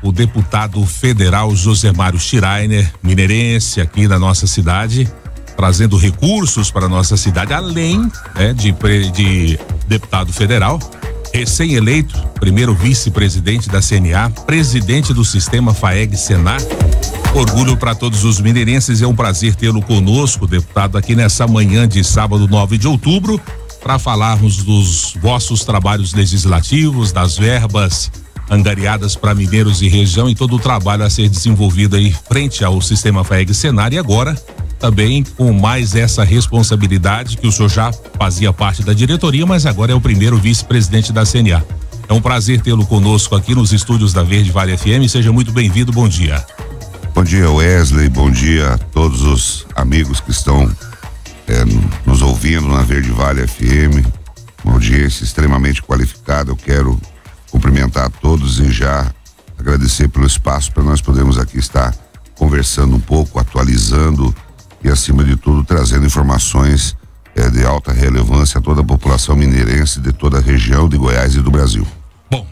o deputado federal Josemário Schreiner, mineirense aqui da nossa cidade, trazendo recursos para a nossa cidade, além de deputado federal, recém-eleito, primeiro vice-presidente da CNA, presidente do sistema FAEG-Senar. Orgulho para todos os mineirenses, é um prazer tê-lo conosco, deputado, aqui nessa manhã de sábado 9 de outubro, para falarmos dos vossos trabalhos legislativos, das verbas angariadas para mineiros e região e todo o trabalho a ser desenvolvido aí frente ao sistema FAEG-Senar, e agora também com mais essa responsabilidade que o senhor já fazia parte da diretoria, mas agora é o primeiro vice-presidente da CNA. É um prazer tê-lo conosco aqui nos estúdios da Verde Vale FM. Seja muito bem-vindo, bom dia. Bom dia, Wesley, bom dia a todos os amigos que estão nos ouvindo na Verde Vale FM, uma audiência extremamente qualificada. Eu quero cumprimentar a todos e já agradecer pelo espaço para nós podermos aqui estar conversando um pouco, atualizando e, acima de tudo, trazendo informações de alta relevância a toda a população mineirense de toda a região de Goiás e do Brasil. Bom,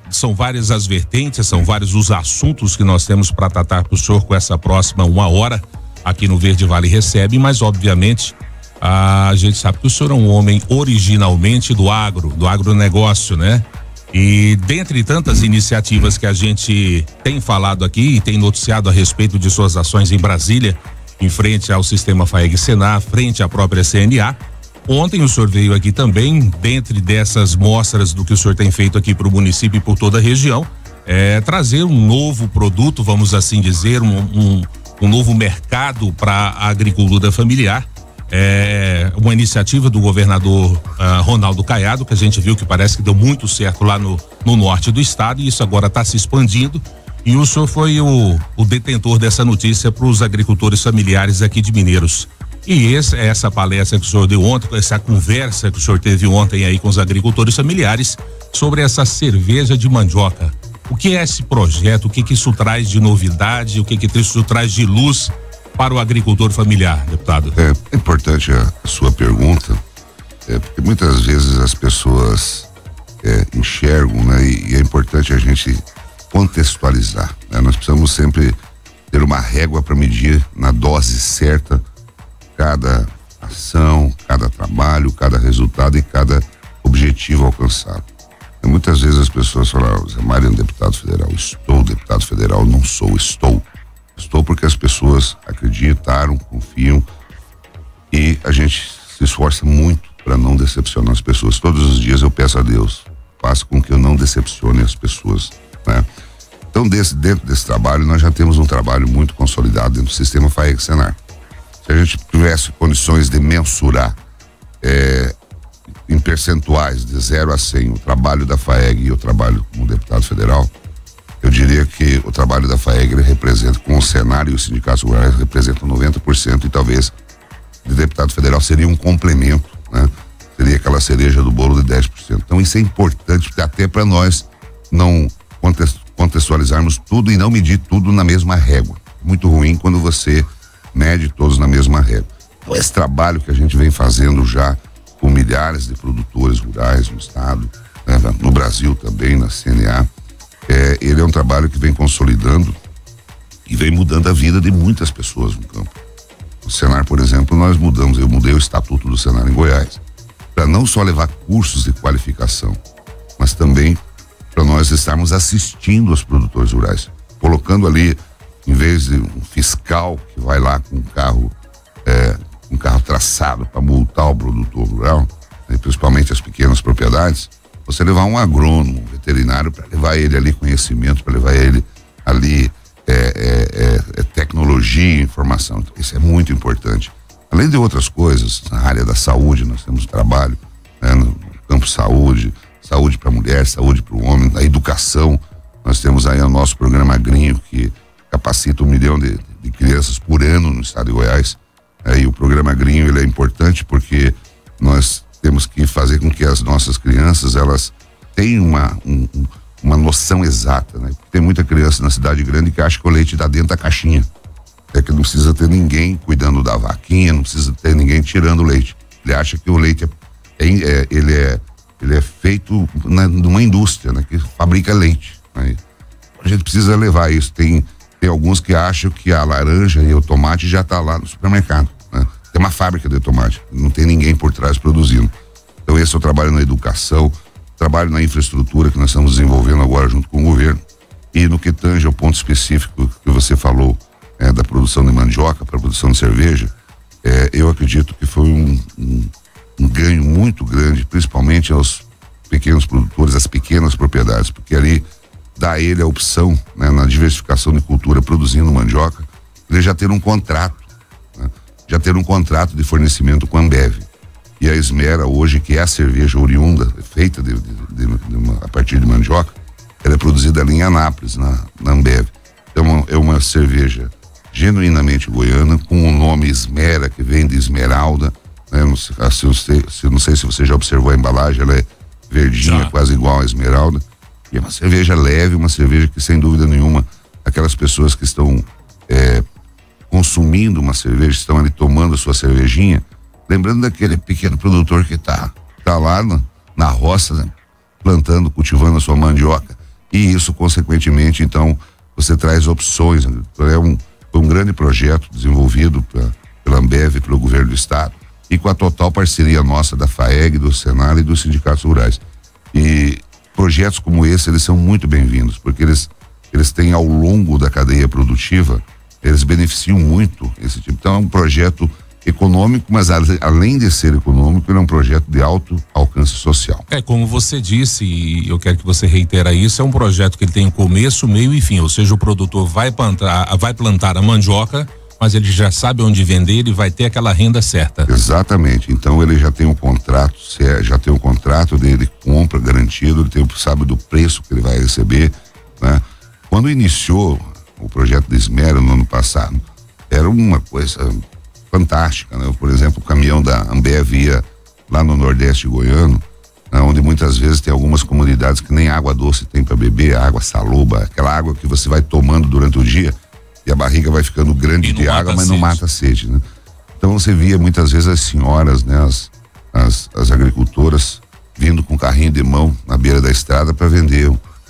são várias as vertentes, são vários os assuntos que nós temos para tratar para o senhor com essa próxima 1 hora aqui no Verde Vale Recebe, mas obviamente a gente sabe que o senhor é um homem originalmente do agronegócio, né? E dentre tantas iniciativas que a gente tem falado aqui e tem noticiado a respeito de suas ações em Brasília, em frente ao sistema FAEG-Senar, frente à própria CNA, ontem o senhor veio aqui também, dentre dessas mostras do que o senhor tem feito aqui para o município e por toda a região, trazer um novo produto, vamos assim dizer, um novo mercado para a agricultura familiar. Uma iniciativa do governador Ronaldo Caiado, que a gente viu que parece que deu muito certo lá no norte do estado, e isso agora está se expandindo, e o senhor foi o detentor dessa notícia para os agricultores familiares aqui de Mineiros. E essa palestra que o senhor deu ontem, essa conversa que o senhor teve ontem aí com os agricultores familiares sobre essa cerveja de mandioca. O que é esse projeto? O que isso traz de novidade? O que isso traz de luz para o agricultor familiar, deputado? É importante a sua pergunta, porque muitas vezes as pessoas enxergam, né? E é importante a gente contextualizar, né? Nós precisamos sempre ter uma régua para medir na dose certa cada ação, cada trabalho, cada resultado e cada objetivo alcançado. E muitas vezes as pessoas falam: Zé Mário é um deputado federal. Estou deputado federal, não sou, estou porque as pessoas acreditaram, confiam, e a gente se esforça muito para não decepcionar as pessoas. Todos os dias eu peço a Deus, faça com que eu não decepcione as pessoas, né? Então, dentro desse trabalho, nós já temos um trabalho muito consolidado dentro do sistema FAEG-Senar. Se a gente tivesse condições de mensurar em percentuais de 0 a 100 o trabalho da FAEG e o trabalho como deputado federal, eu diria que o trabalho da FAEG representa, com o Senar e os sindicatos rurais, representam 90%, e talvez de deputado federal seria um complemento, né? Seria aquela cereja do bolo de 10%. Então isso é importante até para nós não contextualizarmos tudo e não medir tudo na mesma régua. Muito ruim quando você mede todos na mesma régua. Então esse trabalho que a gente vem fazendo já com milhares de produtores rurais no estado, né, no Brasil também, na CNA, ele é um trabalho que vem consolidando e vem mudando a vida de muitas pessoas no campo. O Senar, por exemplo, eu mudei o estatuto do Senar em Goiás, para não só levar cursos de qualificação, mas também para nós estarmos assistindo os produtores rurais, colocando ali, em vez de um fiscal que vai lá com um carro traçado para multar o produtor rural, né, principalmente as pequenas propriedades, você levar um agrônomo, um veterinário, para levar ele ali conhecimento, para levar ele ali tecnologia e informação. Então, isso é muito importante. Além de outras coisas, na área da saúde, nós temos trabalho, né, no campo saúde para a mulher, saúde para o homem, na educação. Nós temos aí o nosso programa Agrinho, que capacita 1 milhão de crianças por ano no estado de Goiás. E o programa Agrinho, ele é importante porque nós temos que fazer com que as nossas crianças, elas tenham uma noção exata, né? Tem muita criança na cidade grande que acha que o leite está dentro da caixinha. Que não precisa ter ninguém cuidando da vaquinha, não precisa ter ninguém tirando o leite. Ele acha que o leite ele é feito numa indústria, né, que fabrica leite, né? a gente precisa levar isso. Tem alguns que acham que a laranja e o tomate já está lá no supermercado, né? Tem uma fábrica de tomate, não tem ninguém por trás produzindo. Então esse é o trabalho na educação, trabalho na infraestrutura que nós estamos desenvolvendo agora junto com o governo. E no que tange ao ponto específico que você falou, da produção de mandioca para a produção de cerveja, eu acredito que foi um ganho muito grande, principalmente aos pequenos produtores, às pequenas propriedades, porque ali dá a ele a opção, né, na diversificação de cultura produzindo mandioca, ele já ter um contrato, né, já ter um contrato de fornecimento com a Ambev. E a Esmera hoje, que é a cerveja oriunda, feita a partir de mandioca, ela é produzida ali em Anápolis, na Ambev. Então é uma cerveja genuinamente goiana, com o nome Esmera, que vem de esmeralda, né? Não sei se você já observou a embalagem, ela é verdinha, quase igual a esmeralda. E é uma cerveja leve, uma cerveja que, sem dúvida nenhuma, aquelas pessoas que estão consumindo uma cerveja, estão ali tomando a sua cervejinha, lembrando daquele pequeno produtor que tá lá na roça, né? Plantando, cultivando a sua mandioca. E isso, consequentemente, então, você traz opções. Foi um grande projeto desenvolvido pela Ambev, pelo governo do estado, e com a total parceria nossa da FAEG, do Senar e dos sindicatos rurais. E projetos como esse, eles são muito bem-vindos, porque eles têm, ao longo da cadeia produtiva, eles beneficiam muito esse tipo. Então é um projeto econômico, mas além de ser econômico, ele é um projeto de alto alcance social. Como você disse, e eu quero que você reitera isso, é um projeto que ele tem começo, meio e fim, ou seja, o produtor vai plantar a mandioca, mas ele já sabe onde vender, ele vai ter aquela renda certa. Exatamente, então ele já tem um contrato, dele, compra garantido, ele sabe do preço que ele vai receber, né? Quando iniciou o projeto de Esmera no ano passado, era uma coisa fantástica, né? Por exemplo, o caminhão da Ambev ia lá no Nordeste goiano, né? Onde muitas vezes tem algumas comunidades que nem água doce tem para beber, água saloba, aquela água que você vai tomando durante o dia e a barriga vai ficando grande de água, mas não mata a sede, né? Então você via muitas vezes as senhoras, né? As agricultoras vindo com carrinho de mão na beira da estrada para vender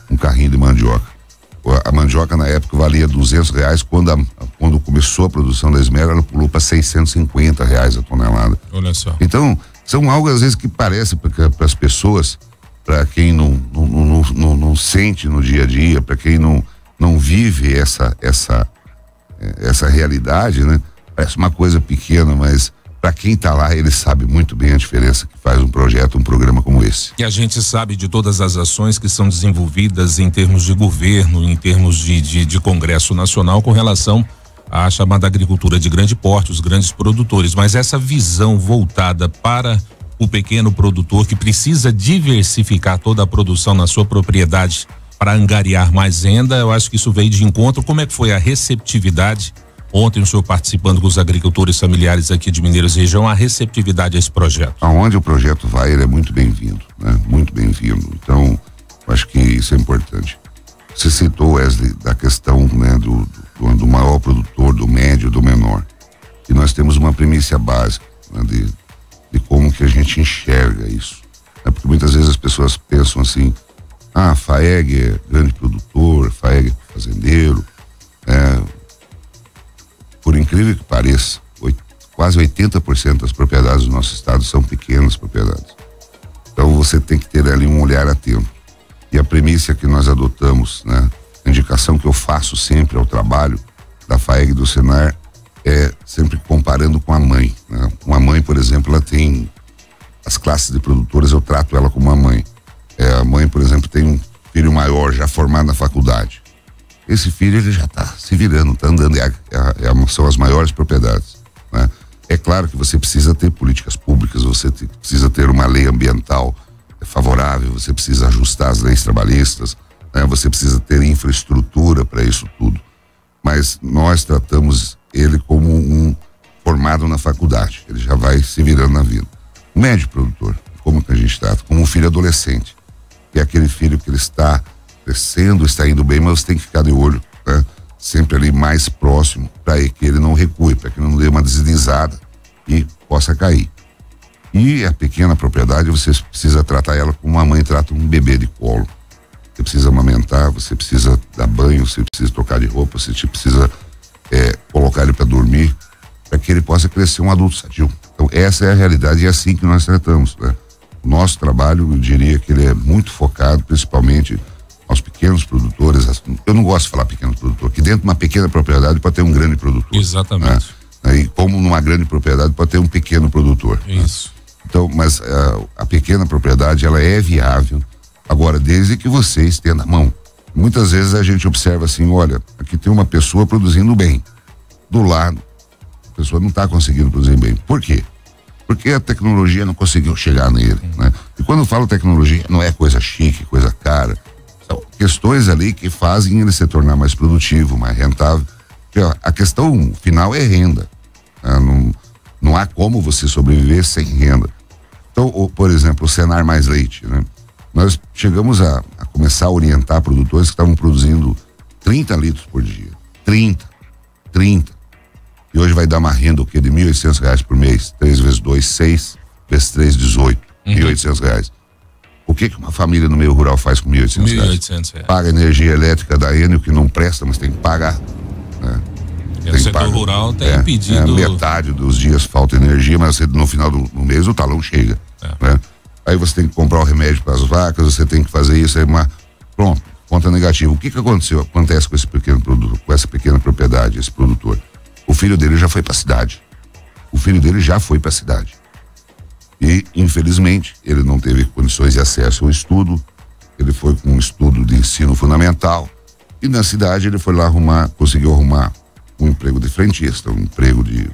um carrinho de mandioca. A mandioca na época valia R$200, quando começou a produção da Esmera, ela pulou para R$650 a tonelada. Olha só. Então, são algo às vezes que parece para as pessoas, para quem não sente no dia a dia, para quem não vive essa realidade, né? Parece uma coisa pequena, mas para quem está lá, ele sabe muito bem a diferença que faz um projeto, um programa como esse. E a gente sabe de todas as ações que são desenvolvidas em termos de governo, em termos de Congresso Nacional com relação à chamada agricultura de grande porte, os grandes produtores, mas essa visão voltada para o pequeno produtor que precisa diversificar toda a produção na sua propriedade para angariar mais renda, eu acho que isso veio de encontro. Como é que foi a receptividade? Ontem o senhor participando com os agricultores familiares aqui de Mineiros e região, a receptividade a esse projeto. Aonde o projeto vai, ele é muito bem-vindo, né? Muito bem-vindo. Então, eu acho que isso é importante. Você citou, Wesley, da questão, né, do maior produtor, do médio, do menor. E nós temos uma premissa básica, né, de como que a gente enxerga isso. Né? Porque muitas vezes as pessoas pensam assim, a FAEG é grande produtor, a FAEG é fazendeiro, por incrível que pareça, quase 80% das propriedades do nosso estado são pequenas propriedades. Então você tem que ter ali um olhar atento. E a premissa que nós adotamos, né, a indicação que eu faço sempre ao trabalho da FAEG e do Senar é sempre comparando com a mãe, né? Uma mãe, por exemplo, ela tem as classes de produtoras, eu trato ela como uma mãe. A mãe, por exemplo, tem um filho maior já formado na faculdade. Esse filho, ele já está se virando, está andando, são as maiores propriedades, né? É claro que você precisa ter políticas públicas, você precisa ter uma lei ambiental favorável, você precisa ajustar as leis trabalhistas, né? Você precisa ter infraestrutura para isso tudo. Mas nós tratamos ele como um formado na faculdade, ele já vai se virando na vida. O médio produtor, como que a gente trata? Como um filho adolescente, que é aquele filho que ele está crescendo, está indo bem, mas você tem que ficar de olho, né? Sempre ali mais próximo, para que ele não recue, para que não dê uma deslizada e possa cair. E a pequena propriedade, você precisa tratar ela como uma mãe trata um bebê de colo. você precisa amamentar, você precisa dar banho, você precisa trocar de roupa, você precisa colocar ele para dormir, para que ele possa crescer um adulto sadio. Então essa é a realidade e é assim que nós tratamos, né? O nosso trabalho, eu diria que ele é muito focado principalmente aos pequenos produtores. Eu não gosto de falar pequeno produtor, que dentro de uma pequena propriedade pode ter um grande produtor. Exatamente. Né? E como numa grande propriedade pode ter um pequeno produtor. Isso. Né? Então, mas a pequena propriedade, ela é viável, agora, desde que você estenda a mão. Muitas vezes a gente observa assim, olha, aqui tem uma pessoa produzindo bem, do lado, a pessoa não está conseguindo produzir bem. Por quê? Porque a tecnologia não conseguiu chegar nele, né? E quando eu falo tecnologia, não é coisa chique, coisa cara, são questões ali que fazem ele se tornar mais produtivo, mais rentável. Porque, ó, a questão final é renda, né? Não há como você sobreviver sem renda. Então, por exemplo, o Senar Mais Leite, né? Nós chegamos a começar a orientar produtores que estavam produzindo 30 litros por dia. 30. E hoje vai dar uma renda o quê? De R$1.800 por mês. 3 vezes 2, 6. Vezes 3, 18. R$1.800. O que uma família no meio rural faz com R$1.800? R$1.800. Paga energia elétrica da Enel, que não presta, mas tem que pagar, né? O setor rural tem pedido... metade dos dias falta energia, mas no final do mês o talão chega, né? Aí você tem que comprar o remédio para as vacas, você tem que fazer isso, pronto, conta negativa. O que acontece com esse pequeno produtor, com essa pequena propriedade, esse produtor? O filho dele já foi para a cidade. E, infelizmente, ele não teve condições de acesso ao estudo, ele foi com um estudo de ensino fundamental, e na cidade ele foi lá conseguiu arrumar um emprego de frentista, um emprego de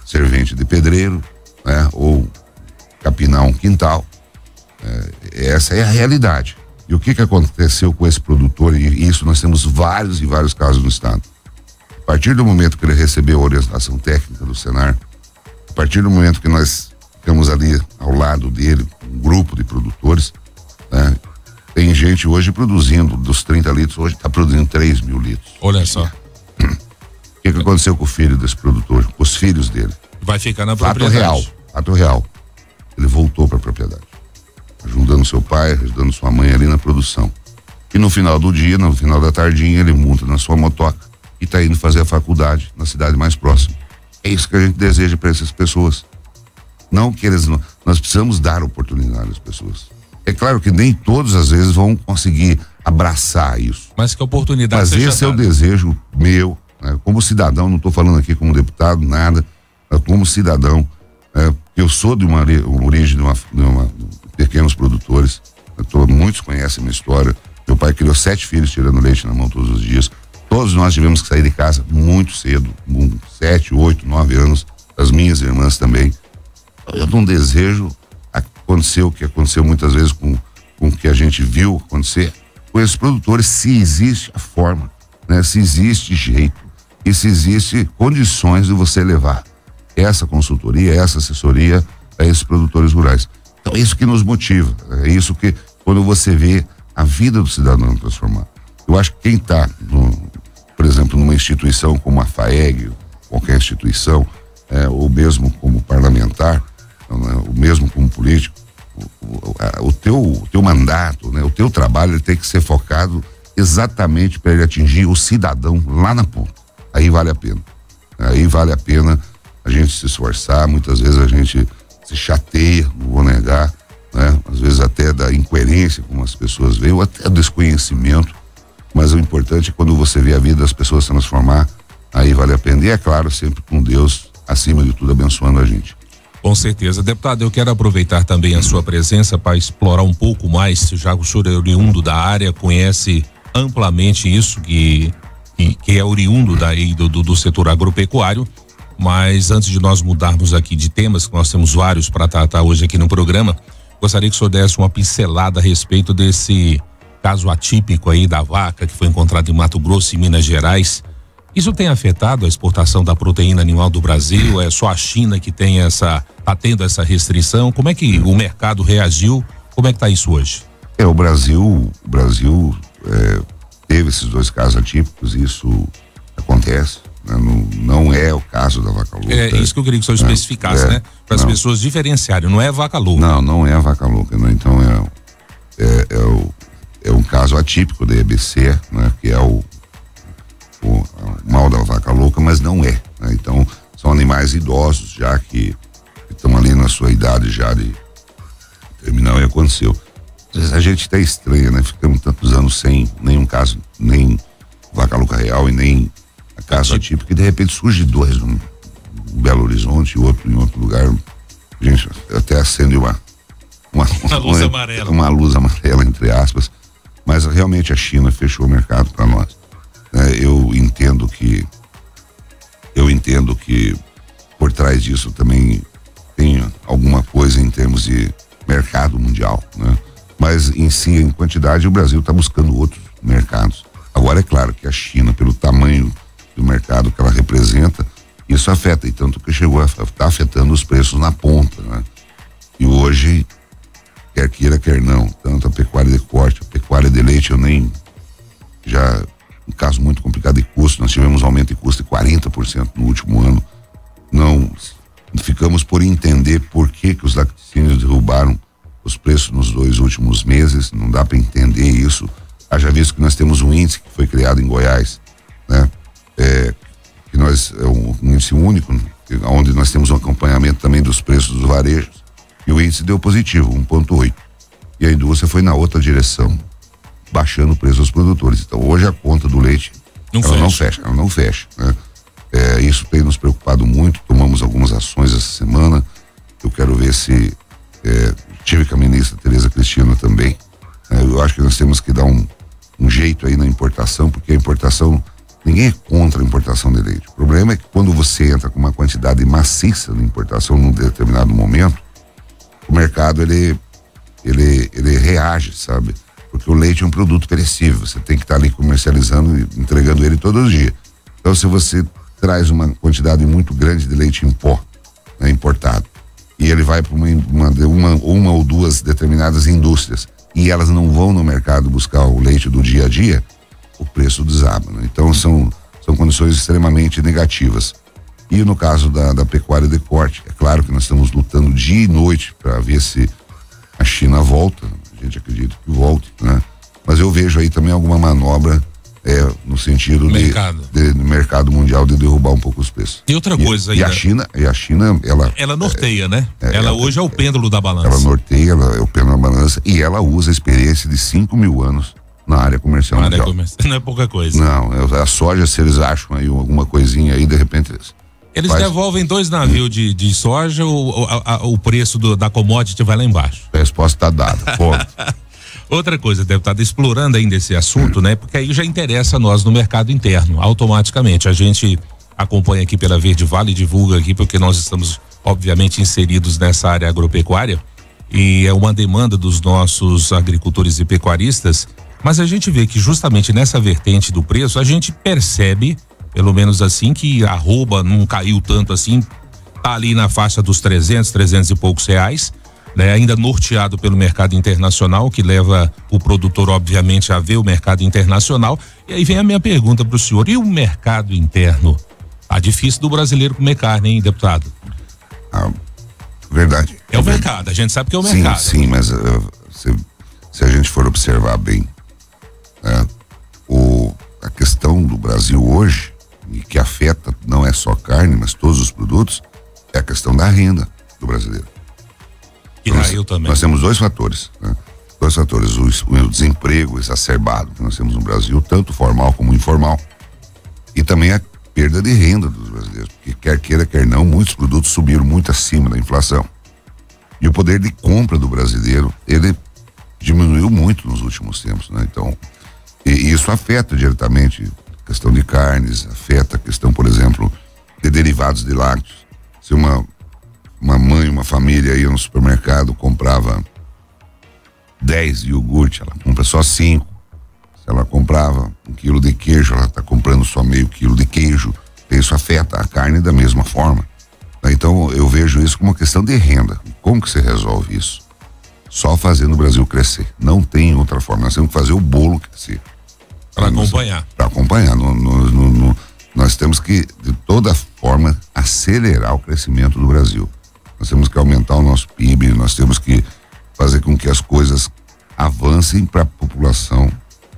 servente de pedreiro, né? Ou capinar um quintal. Essa é a realidade. E o que aconteceu com esse produtor, e isso nós temos vários e vários casos no estado. A partir do momento que ele recebeu a orientação técnica do Senar, a partir do momento que nós ficamos ali ao lado dele, um grupo de produtores, né? Tem gente hoje produzindo, dos 30 litros, hoje está produzindo 3.000 litros. Olha só. O que aconteceu com o filho desse produtor, com os filhos dele? Vai ficar na propriedade. Fato real. Ele voltou para a propriedade, ajudando seu pai, ajudando sua mãe ali na produção. E no final do dia, no final da tardinha, ele monta na sua motoca e está indo fazer a faculdade na cidade mais próxima. É isso que a gente deseja para essas pessoas. Não que nós precisamos dar oportunidade às pessoas. É claro que nem todos às vezes vão conseguir abraçar isso. Mas que a oportunidade seja esse é o desejo meu, né? Como cidadão, não estou falando aqui como deputado, nada, mas como cidadão, eu sou de uma origem de pequenos produtores, muitos conhecem a minha história. Meu pai criou 7 filhos tirando leite na mão todos os dias. Todos nós tivemos que sair de casa muito cedo, 7, 8, 9 anos, as minhas irmãs também. Eu não desejo acontecer o que aconteceu muitas vezes com o que a gente viu acontecer com esses produtores, se existe a forma, né? Se existe jeito e se existe condições de você levar essa consultoria, essa assessoria a esses produtores rurais. Então é isso que nos motiva, é isso que, quando você vê a vida do cidadão transformar. Eu acho que quem está, por exemplo, numa instituição como a FAEG, qualquer instituição, ou mesmo como parlamentar, ou mesmo como político, o teu mandato, né, o teu trabalho, ele tem que ser focado exatamente para ele atingir o cidadão lá na ponta. Aí vale a pena. Aí vale a pena a gente se esforçar. Muitas vezes a gente se chateia, não vou negar, né? Às vezes até da incoerência como as pessoas veem, ou até do desconhecimento, mas o importante é quando você vê a vida das pessoas se transformar, aí vale a pena. E é claro, sempre com Deus acima de tudo abençoando a gente. Com certeza. Deputado, eu quero aproveitar também a sua presença para explorar um pouco mais, já que o senhor é oriundo da área, conhece amplamente isso, que é oriundo do setor agropecuário. Mas antes de nós mudarmos aqui de temas, que nós temos vários para tratar hoje aqui no programa, gostaria que o senhor desse uma pincelada a respeito desse caso atípico aí da vaca que foi encontrado em Mato Grosso e Minas Gerais. Isso tem afetado a exportação da proteína animal do Brasil? É só a China que tem tá tendo essa restrição? Como é que o mercado reagiu? Como é que tá isso hoje? O Brasil teve esses 2 casos atípicos, isso acontece. Não é o caso da vaca louca. É isso que eu queria que o senhor especificasse, né? Para as pessoas diferenciarem, não é vaca louca. Não é vaca louca, né? Então é um caso atípico da EBC, né? Que é o mal da vaca louca, mas não é, né? Então, são animais idosos já que estão ali na sua idade já de terminal e aconteceu. Às vezes a gente até estranha, né? Ficamos tantos anos sem nenhum caso, nem vaca louca real e nem caso atípico, e de repente surge dois, um em Belo Horizonte e outro em outro lugar. Gente, até acende uma luz amarela. Uma luz amarela, entre aspas, mas realmente a China fechou o mercado para nós. Eu entendo que por trás disso também tem alguma coisa em termos de mercado mundial, né? Mas em si, em quantidade, o Brasil está buscando outros mercados. Agora é claro que a China, pelo tamanho do mercado que ela representa, isso afeta, e tanto que chegou a estar afetando os preços na ponta, né? E hoje, quer queira, quer não, tanto a pecuária de corte, a pecuária de leite, já um caso muito complicado de custo, nós tivemos um aumento de custo de 40% no último ano. Não ficamos por entender por que os laticínios derrubaram os preços nos 2 últimos meses, não dá para entender isso. Haja visto que nós temos um índice que foi criado em Goiás, né? Que nós é um índice único, onde nós temos um acompanhamento também dos preços dos varejos, e o índice deu positivo, 1,8. E a indústria foi na outra direção, baixando o preço aos produtores. Então hoje a conta do leite ela não fecha, né? Isso tem nos preocupado muito, tomamos algumas ações essa semana. Eu quero ver se tive com a ministra Tereza Cristina também. Eu acho que nós temos que dar um jeito aí na importação, porque a importação, ninguém é contra a importação de leite. O problema é que quando você entra com uma quantidade maciça de importação num determinado momento, o mercado ele reage, sabe? Porque o leite é um produto perecível, você tem que estar ali comercializando e entregando ele todos os dias. Então, se você traz uma quantidade muito grande de leite em pó, né, importado, e ele vai para uma ou duas determinadas indústrias, e elas não vão no mercado buscar o leite do dia a dia, o preço desaba, né? Então são condições extremamente negativas. E no caso da pecuária de corte, é claro que nós estamos lutando dia e noite para ver se a China volta, a gente acredita que volte, né? Mas eu vejo aí também alguma manobra no sentido de mercado mundial de derrubar um pouco os preços. E outra coisa ainda. E a China, ela norteia, né? Ela hoje é o pêndulo da balança. Ela norteia, ela é o pêndulo da balança, e ela usa a experiência de 5.000 anos na área comercial mundial. Não é pouca coisa. Não, a soja, se eles acham aí alguma coisinha aí, de repente eles devolvem 2 navios de soja, o preço da commodity vai lá embaixo. A resposta está dada, ponto. Outra coisa, deputado, explorando ainda esse assunto, né? Porque aí já interessa a nós no mercado interno, automaticamente. A gente acompanha aqui pela Verde Vale, divulga aqui, porque nós estamos, obviamente, inseridos nessa área agropecuária, e é uma demanda dos nossos agricultores e pecuaristas, mas a gente vê que justamente nessa vertente do preço, a gente percebe, pelo menos assim, que a arroba não caiu tanto assim, tá ali na faixa dos 300 e poucos reais, né? Ainda norteado pelo mercado internacional, que leva o produtor, obviamente, a ver o mercado internacional. E aí vem a minha pergunta para o senhor: e o mercado interno? Tá difícil do brasileiro comer carne, hein, deputado? Verdade. É o mercado, a gente sabe que é o mercado. Sim, mas se a gente for observar bem, a questão do Brasil hoje, e que afeta não é só carne, mas todos os produtos, é a questão da renda do brasileiro. E caiu também. Nós temos 2 fatores, né? 2 fatores, o desemprego exacerbado que nós temos no Brasil, tanto formal como informal, e também a perda de renda dos brasileiros, porque quer queira, quer não, muitos produtos subiram muito acima da inflação. E o poder de compra do brasileiro, ele diminuiu muito nos últimos tempos, né? Então, e isso afeta diretamente a questão de carnes, afeta a questão, por exemplo, de derivados de lácteos. Se uma mãe, uma família ia no supermercado, comprava 10 iogurte, ela compra só 5. Se ela comprava 1 quilo de queijo, ela está comprando só meio quilo de queijo. Isso afeta a carne da mesma forma. Então eu vejo isso como uma questão de renda. Como que se resolve isso? Só fazendo o Brasil crescer. Não tem outra forma. Nós temos que fazer o bolo crescer. Para acompanhar. Para acompanhar. Nós temos que, de toda forma, acelerar o crescimento do Brasil. Nós temos que aumentar o nosso PIB, nós temos que fazer com que as coisas avancem para a população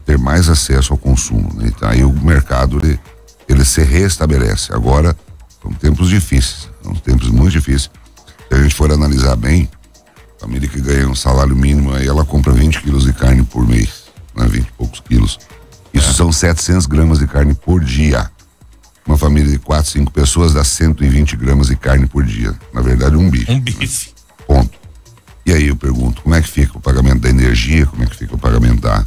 ter mais acesso ao consumo, né? Então, aí o mercado ele se restabelece. Agora são tempos difíceis, são tempos muito difíceis. Se a gente for analisar bem, a família que ganha um salário mínimo, aí ela compra 20 quilos de carne por mês, né? 20 e poucos quilos. Isso são 700 gramas de carne por dia. Uma família de 4, 5 pessoas dá 120 gramas de carne por dia. Na verdade, um bife. Um bife. Né? Ponto. E aí eu pergunto, como é que fica o pagamento da energia, como é que fica o pagamento da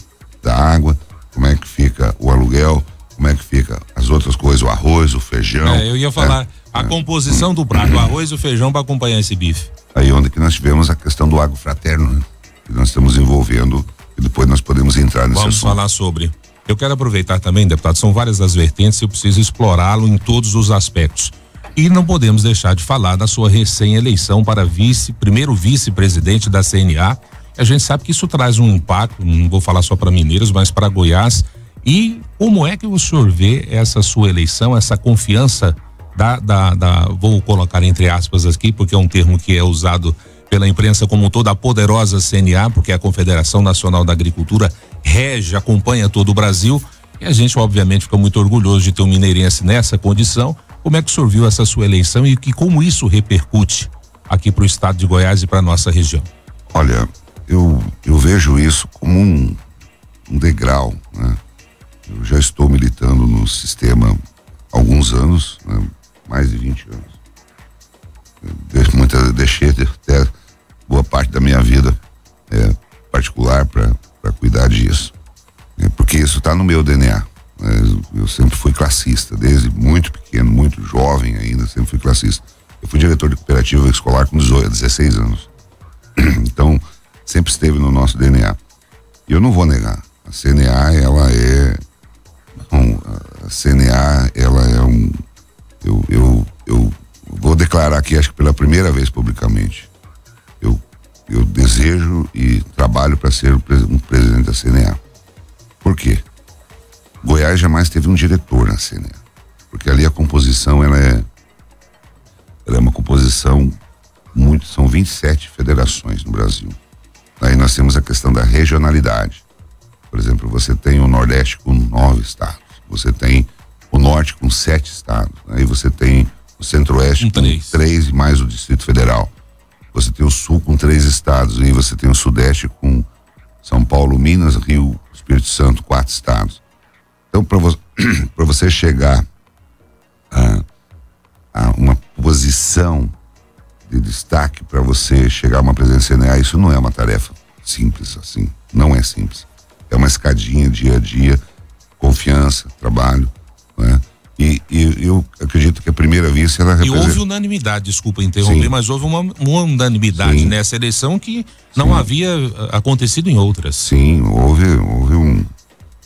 água, como é que fica o aluguel, como é que fica as outras coisas, o arroz, o feijão. Eu ia falar, a composição do prato, o arroz e o feijão para acompanhar esse bife. Aí onde que nós tivemos a questão do agrofraterno, né? Que nós estamos envolvendo e depois nós podemos entrar nesse Vamos assunto. falar sobre. Eu quero aproveitar também, deputado, são várias as vertentes e eu preciso explorá-lo em todos os aspectos. E não podemos deixar de falar da sua recém-eleição para primeiro vice-presidente da CNA. A gente sabe que isso traz um impacto, não vou falar só para Mineiros, mas para Goiás. E como é que o senhor vê essa sua eleição, essa confiança vou colocar entre aspas aqui, porque é um termo que é usado pela imprensa como toda a poderosa CNA, porque a Confederação Nacional da Agricultura rege, acompanha todo o Brasil, e a gente obviamente fica muito orgulhoso de ter um mineirense nessa condição. Como é que o senhor viu essa sua eleição e como isso repercute aqui para o estado de Goiás e para nossa região? Olha, eu vejo isso como um degrau, né? Eu já estou militando no sistema há alguns anos, né? Mais de 20 anos. Deixei até boa parte da minha vida particular para cuidar disso, porque isso está no meu DNA. Eu sempre fui classista, desde muito pequeno, muito jovem ainda, sempre fui classista. Eu fui diretor de cooperativa escolar com 16 anos. Então, sempre esteve no nosso DNA. E eu não vou negar, a CNA, ela é eu vou declarar aqui, acho que pela primeira vez publicamente, eu desejo e trabalho para ser um presidente da CNA. Por quê? Goiás jamais teve um diretor na CNA, porque ali a composição ela é uma composição são 27 federações no Brasil. Aí nós temos a questão da regionalidade. Por exemplo, você tem o Nordeste com 9 estados, você tem o Norte com 7 estados, aí você tem o Centro-Oeste com 3 e mais o Distrito Federal. Você tem o Sul com 3 estados, e você tem o Sudeste com São Paulo, Minas, Rio, Espírito Santo, 4 estados. Então, para você chegar a uma posição de destaque, para você chegar a uma presença CNA, isso não é uma tarefa simples assim, não é simples. É uma escadinha, dia a dia, confiança, trabalho, né? E eu acredito que a primeira vice ela representa... E houve unanimidade, desculpa interromper, sim, mas houve uma unanimidade, sim, nessa eleição que não, sim, havia acontecido em outras. Sim, houve um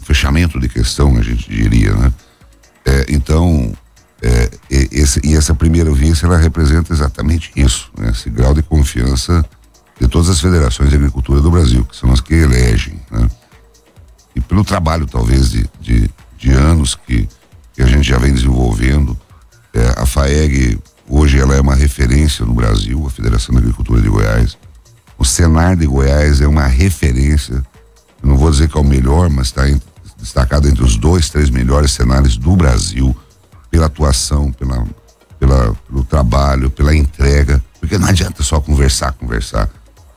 fechamento de questão, a gente diria, né? Então, essa primeira vice ela representa exatamente isso, né? Esse grau de confiança de todas as federações de agricultura do Brasil, que são as que elegem, né? E pelo trabalho, talvez, de anos que a gente já vem desenvolvendo, a FAEG, hoje ela é uma referência no Brasil, a Federação da Agricultura de Goiás. O Senar de Goiás é uma referência, eu não vou dizer que é o melhor, mas está destacado entre os 2, 3 melhores cenários do Brasil, pela atuação, pelo trabalho, pela entrega, porque não adianta só conversar.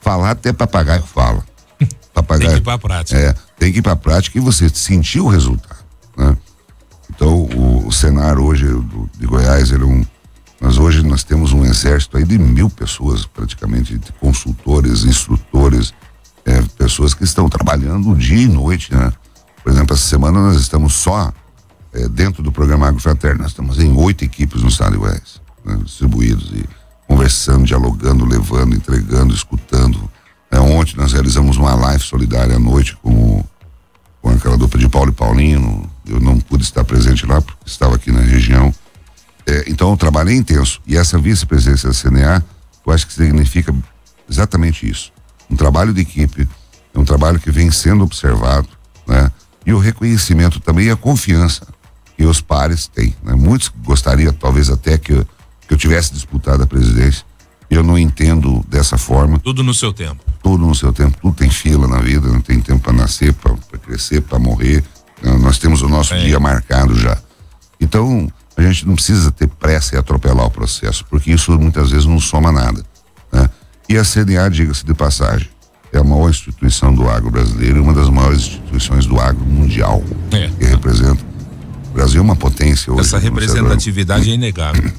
Falar até papagaio fala. Papagaio, tem que ir para a prática. Tem que ir para a prática e você sentir o resultado, né? Então, o Senar hoje de Goiás, nós temos um exército aí de 1.000 pessoas, praticamente, de consultores, instrutores, pessoas que estão trabalhando dia e noite, né? Por exemplo, essa semana nós estamos só dentro do programa Agrofraterno, nós estamos em 8 equipes no estado de Goiás, né? Distribuídos e conversando, dialogando, levando, entregando, escutando. Ontem nós realizamos uma live solidária à noite com aquela dupla de Paulo e Paulinho. Eu não pude estar presente lá porque estava aqui na região. Então o trabalho é intenso. E essa vice-presidência da CNA, eu acho que significa exatamente isso. Um trabalho de equipe, é um trabalho que vem sendo observado, né? E o reconhecimento também e a confiança que os pares têm, né? Muitos gostariam, talvez até que eu tivesse disputado a presidência. Eu não entendo dessa forma. Tudo no seu tempo. Tudo no seu tempo, tudo tem fila na vida, não tem tempo para nascer, para crescer, para morrer. Nós temos o nosso dia marcado já. Então, a gente não precisa ter pressa e atropelar o processo, porque isso muitas vezes não soma nada, né? E a CNA, diga-se de passagem, é a maior instituição do agro brasileiro e uma das maiores instituições do agro mundial, que representa. O Brasil é uma potência hoje. Essa representatividade é inegável.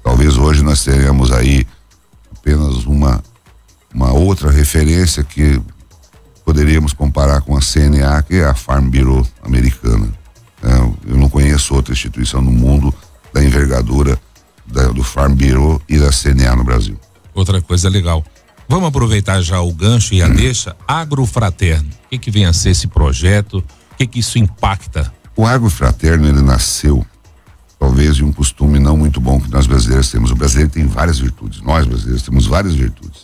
Talvez hoje nós teremos aí apenas uma outra referência que poderíamos comparar com a CNA, que é a Farm Bureau americana. Eu não conheço outra instituição no mundo da envergadura do Farm Bureau e da CNA no Brasil. Outra coisa legal. Vamos aproveitar já o gancho e a deixa. Agrofraterno. O que vem a ser esse projeto? O que isso impacta? O Agrofraterno, ele nasceu talvez de um costume não muito bom que nós brasileiros temos. O brasileiro tem várias virtudes. Nós brasileiros temos várias virtudes.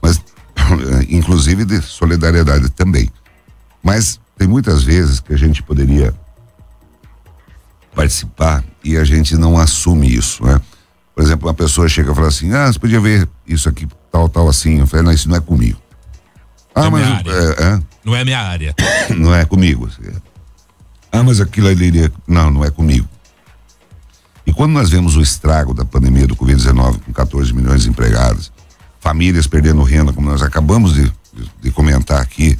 Mas, inclusive de solidariedade também. Mas tem muitas vezes que a gente poderia participar e a gente não assume isso, né? Por exemplo, uma pessoa chega e fala assim, você podia ver isso aqui, tal, assim. Eu falei, não, isso não é comigo. Mas não é minha área. Não é comigo. Mas aquilo ali, não é comigo. E quando nós vemos o estrago da pandemia do Covid-19 com 14 milhões de empregados, famílias perdendo renda, como nós acabamos de comentar aqui,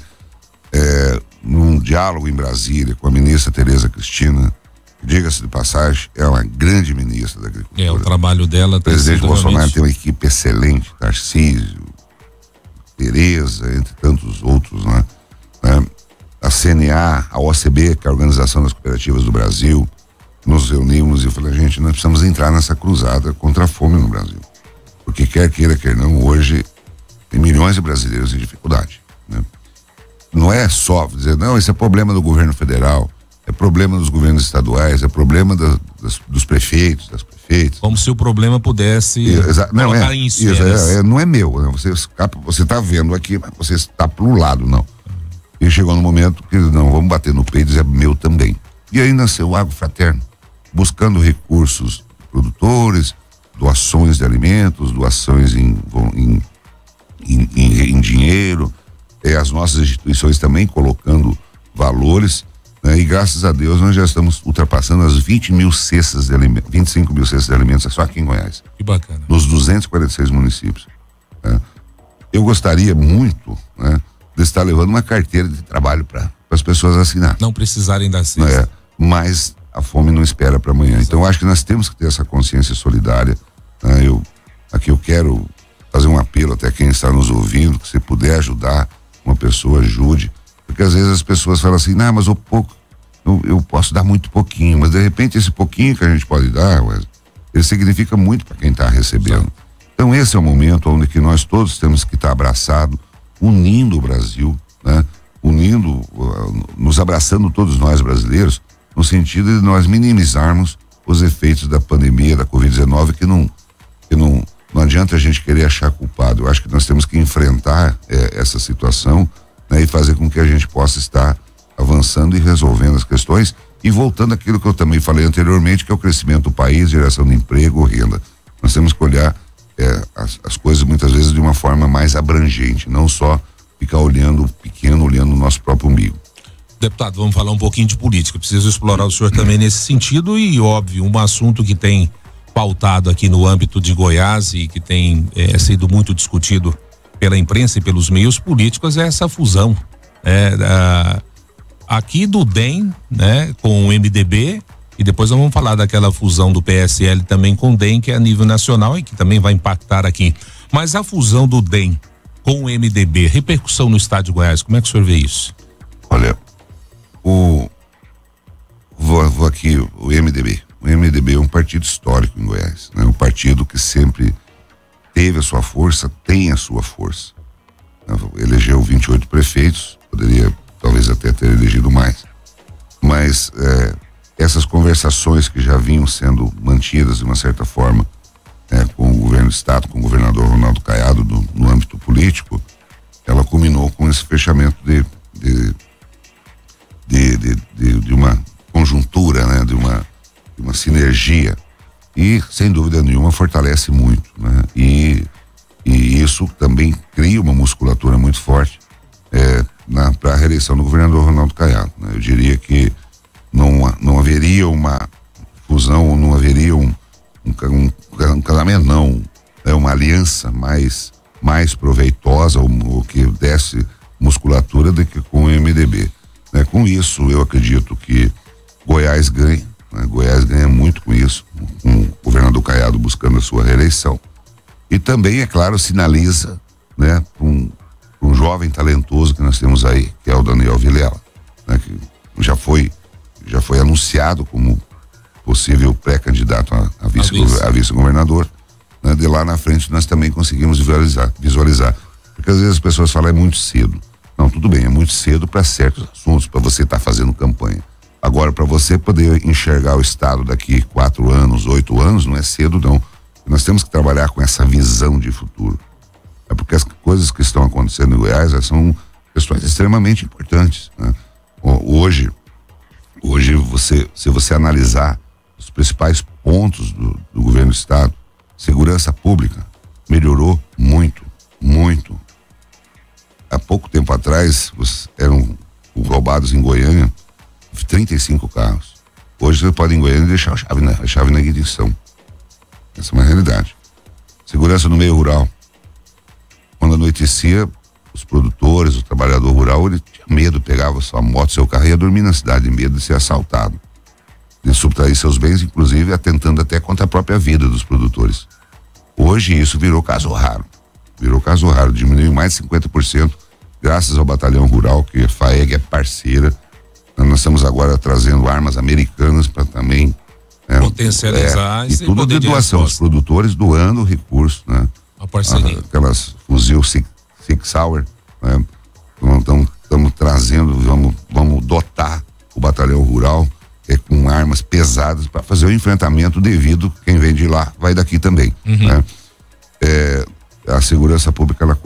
num diálogo em Brasília com a ministra Tereza Cristina, diga-se de passagem, é uma grande ministra da Agricultura. O trabalho dela. O presidente Bolsonaro tem uma equipe excelente, Tarcísio, Tereza, entre tantos outros, né? A CNA, a OCB, que é a Organização das Cooperativas do Brasil, nos reunimos e falei, gente, nós precisamos entrar nessa cruzada contra a fome no Brasil. Porque quer queira, quer não, hoje tem milhões de brasileiros em dificuldade, né? Não é só dizer, não, esse é problema do governo federal, é problema dos governos estaduais, é problema dos prefeitos, das prefeitas. Como se o problema pudesse colocar em esferas. Não é meu, né? Você está vendo aqui, mas você está pro lado, não. E chegou no momento que, não, vamos bater no peito e dizer, é meu também. E aí nasceu o Agrofraterno, buscando recursos produtores, doações de alimentos, doações em dinheiro, as nossas instituições também colocando valores, né? E graças a Deus nós já estamos ultrapassando as 20 mil cestas de alimentos, 25 mil cestas de alimentos só aqui em Goiás. Que bacana. Nos 246 municípios. Né? Eu gostaria muito, né, de estar levando uma carteira de trabalho para as pessoas assinar. Não precisarem da cesta. Mas a fome não espera para amanhã. Exato. Então eu acho que nós temos que ter essa consciência solidária. Né? Eu quero fazer um apelo até quem está nos ouvindo, que se puder ajudar uma pessoa, ajude. Porque às vezes as pessoas falam assim, mas o pouco, eu posso dar muito pouquinho, mas de repente esse pouquinho que a gente pode dar, ele significa muito para quem está recebendo. Exato. Então esse é o momento onde que nós todos temos que estar abraçados, unindo o Brasil, né? Nos abraçando todos nós brasileiros, no sentido de nós minimizarmos os efeitos da pandemia, da Covid-19, que não adianta a gente querer achar culpado. Eu acho que nós temos que enfrentar essa situação, né, e fazer com que a gente possa estar avançando e resolvendo as questões e voltando àquilo que eu também falei anteriormente, que é o crescimento do país, geração de emprego, renda. Nós temos que olhar as coisas muitas vezes de uma forma mais abrangente, não só ficar olhando pequeno, olhando o nosso próprio umbigo. Deputado, vamos falar um pouquinho de política. Preciso explorar o senhor também nesse sentido e, óbvio, um assunto que tem pautado aqui no âmbito de Goiás e que tem sido muito discutido pela imprensa e pelos meios políticos é essa fusão aqui do DEM, né, com o MDB, e depois nós vamos falar daquela fusão do PSL também com o DEM, que é a nível nacional e que também vai impactar aqui. Mas a fusão do DEM com o MDB, repercussão no estado de Goiás, como é que o senhor vê isso? Olha, vou aqui, o MDB. O MDB é um partido histórico em Goiás, né? Um partido que sempre teve a sua força, tem a sua força. Elegeu 28 prefeitos, poderia talvez até ter elegido mais. Mas essas conversações que já vinham sendo mantidas de uma certa forma com o governo do estado, com o governador Ronaldo Caiado no âmbito político, ela culminou com esse fechamento de uma conjuntura, né, de uma sinergia e sem dúvida nenhuma fortalece muito, né? E isso também cria uma musculatura muito forte para a reeleição do governador Ronaldo Caiado, né? Eu diria que não haveria uma fusão, não haveria um casamento, não, uma aliança mais proveitosa ou que desse musculatura do que com o MDB, né? Com isso eu acredito que Goiás ganha, né? Goiás ganha muito com isso, com o governador Caiado buscando a sua reeleição, e também, é claro, sinaliza, né, um jovem talentoso que nós temos aí, que é o Daniel Vilela, né, que já foi anunciado como possível pré-candidato a vice-governador, né? De lá na frente nós também conseguimos visualizar, porque às vezes as pessoas falam é muito cedo. Não, tudo bem, é muito cedo para certos assuntos, para você estar fazendo campanha. Agora, para você poder enxergar o estado daqui 4 anos, 8 anos, não é cedo não. Nós temos que trabalhar com essa visão de futuro. É porque as coisas que estão acontecendo em Goiás são questões extremamente importantes, né? Hoje se você analisar os principais pontos do governo do estado, segurança pública melhorou muito, muito. Há pouco tempo atrás eram roubados em Goiânia 35 carros. Hoje você pode ir em Goiânia e deixar a chave na ignição. Essa é uma realidade. Segurança no meio rural. Quando anoitecia, os produtores, o trabalhador rural, ele tinha medo, pegava sua moto, seu carro e ia dormir na cidade, de medo de ser assaltado, de subtrair seus bens, inclusive atentando até contra a própria vida dos produtores. Hoje isso virou caso raro. Diminuiu mais de 50%, graças ao Batalhão Rural, que a FAEG é parceira. Nós estamos agora trazendo armas americanas para também potencializar e tudo de doação, os produtores doando recursos, né? A parceria. Aquelas fuzil Sig Sauer, né? Estamos trazendo, vamos dotar o Batalhão Rural com armas pesadas para fazer o enfrentamento devido, quem vem de lá vai daqui também, né? A segurança pública ela